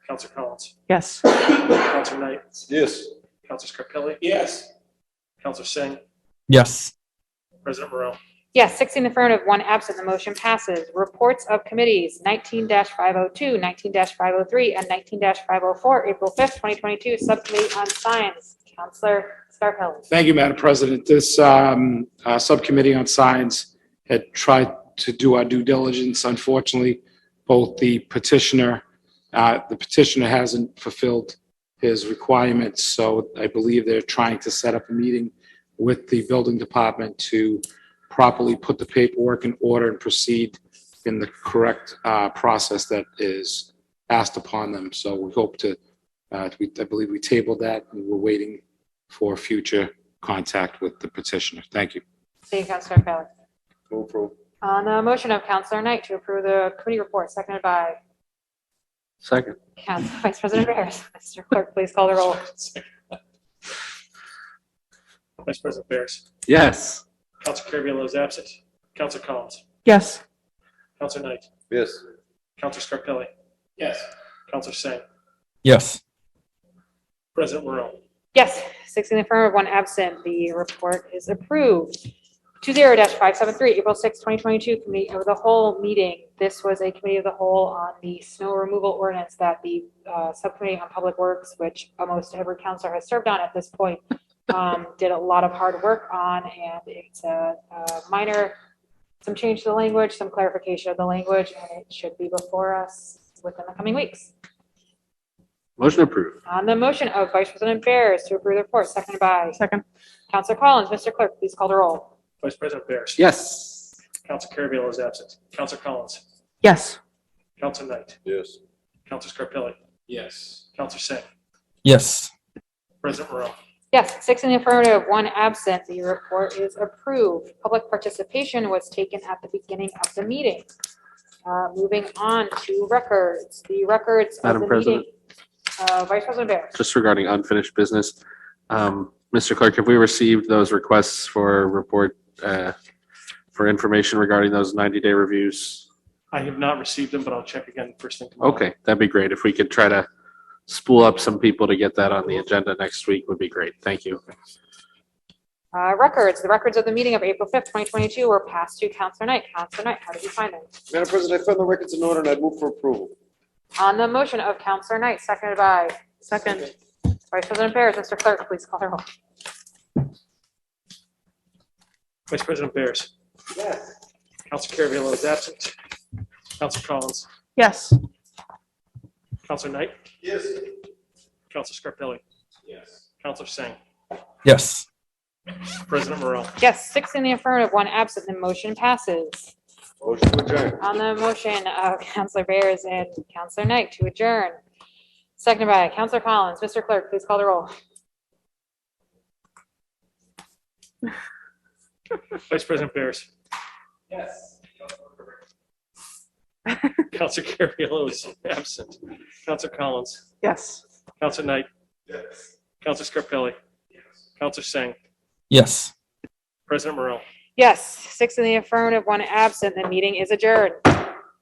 [SPEAKER 17] Counselor Collins.
[SPEAKER 8] Yes.
[SPEAKER 17] Counselor Knight.
[SPEAKER 6] Yes.
[SPEAKER 17] Counselor Scarpelli.
[SPEAKER 7] Yes.
[SPEAKER 17] Counselor Singh.
[SPEAKER 11] Yes.
[SPEAKER 17] President Morrell.
[SPEAKER 1] Yes, 16 affirmative, 1 absent. The motion passes. Reports of committees, 19-502, 19-503, and 19-504, April 5th, 2022, Subcommittee on Signs. Counselor Scarpelli.
[SPEAKER 7] Thank you, Madam President. This subcommittee on signs had tried to do our due diligence. Unfortunately, both the petitioner hasn't fulfilled his requirements, so I believe they're trying to set up a meeting with the building department to properly put the paperwork in order and proceed in the correct process that is asked upon them. So we hope to, I believe we tabled that and we're waiting for future contact with the petitioner. Thank you.
[SPEAKER 1] Thank you, Counselor Scarpelli.
[SPEAKER 6] Move approve.
[SPEAKER 1] On the motion of Counselor Knight to approve the committee report, seconded by
[SPEAKER 4] Second.
[SPEAKER 1] Vice President Barris. Mr. Clerk, please call the roll.
[SPEAKER 17] Vice President Barris.
[SPEAKER 4] Yes.
[SPEAKER 17] Counselor Carviallo is absent. Counselor Collins.
[SPEAKER 8] Yes.
[SPEAKER 17] Counselor Knight.
[SPEAKER 6] Yes.
[SPEAKER 17] Counselor Scarpelli.
[SPEAKER 7] Yes.
[SPEAKER 17] Counselor Singh.
[SPEAKER 11] Yes.
[SPEAKER 17] President Morrell.
[SPEAKER 1] Yes, 16 affirmative, 1 absent. The report is approved. 20-573, April 6, 2022, Committee of the Whole meeting. This was a Committee of the Whole on the snow removal ordinance that the Subcommittee on Public Works, which almost every counselor has served on at this point, did a lot of hard work on, and it's a minor, some change to the language, some clarification of the language, and it should be before us within the coming weeks.
[SPEAKER 4] Motion approved.
[SPEAKER 1] On the motion of Vice President Bears to approve the report, seconded by
[SPEAKER 8] Second.
[SPEAKER 1] Counselor Collins. Mr. Clerk, please call the roll.
[SPEAKER 17] Vice President Bears.
[SPEAKER 4] Yes.
[SPEAKER 17] Counselor Carviallo is absent. Counselor Collins.
[SPEAKER 8] Yes.
[SPEAKER 17] Counselor Knight.
[SPEAKER 6] Yes.
[SPEAKER 17] Counselor Scarpelli. Yes. Counselor Singh.
[SPEAKER 11] Yes.
[SPEAKER 17] President Morrell.
[SPEAKER 1] Yes, 6 in the affirmative, 1 absent. The report is approved. Public participation was taken at the beginning of the meeting. Moving on to records. The records of
[SPEAKER 4] Madam
[SPEAKER 1] the
[SPEAKER 4] President.
[SPEAKER 1] meeting. Vice President Bears.
[SPEAKER 4] Just regarding unfinished business, Mr. Clerk, have we received those requests for report, for information regarding those 90-day reviews?
[SPEAKER 17] I have not received them, but I'll check again first thing tomorrow.
[SPEAKER 4] Okay, that'd be great. If we could try to spool up some people to get that on the agenda next week would be great. Thank you.
[SPEAKER 1] Records. The records of the meeting of April 5th, 2022 were passed to Counselor Knight. Counselor Knight, how did you find them?
[SPEAKER 6] Madam President, I found the records in order and I'd move for approval.
[SPEAKER 1] On the motion of Counselor Knight, seconded by
[SPEAKER 8] Second.
[SPEAKER 1] Vice President Bears. Mr. Clerk, please call the roll.
[SPEAKER 17] Vice President Bears.
[SPEAKER 6] Yes.
[SPEAKER 17] Counselor Carviallo is absent. Counselor Collins.
[SPEAKER 8] Yes.
[SPEAKER 17] Counselor Knight.
[SPEAKER 6] Yes.
[SPEAKER 17] Counselor Scarpelli. Yes. Counselor Singh.
[SPEAKER 11] Yes.
[SPEAKER 17] President Morrell.
[SPEAKER 1] Yes, 6 in the affirmative, 1 absent. The motion passes.
[SPEAKER 6] Motion to adjourn.
[SPEAKER 1] On the motion of Counselor Bears and Counselor Knight to adjourn, seconded by Counselor Collins. Mr. Clerk, please call the roll.
[SPEAKER 17] Vice President Bears.
[SPEAKER 6] Yes.
[SPEAKER 17] Counselor Carviallo is absent. Counselor Collins.
[SPEAKER 8] Yes.
[SPEAKER 17] Counselor Knight.
[SPEAKER 6] Yes.
[SPEAKER 17] Counselor Scarpelli. Yes. Counselor Singh.
[SPEAKER 11] Yes.
[SPEAKER 17] President Morrell.
[SPEAKER 1] Yes, 6 in the affirmative, 1 absent. The meeting is adjourned.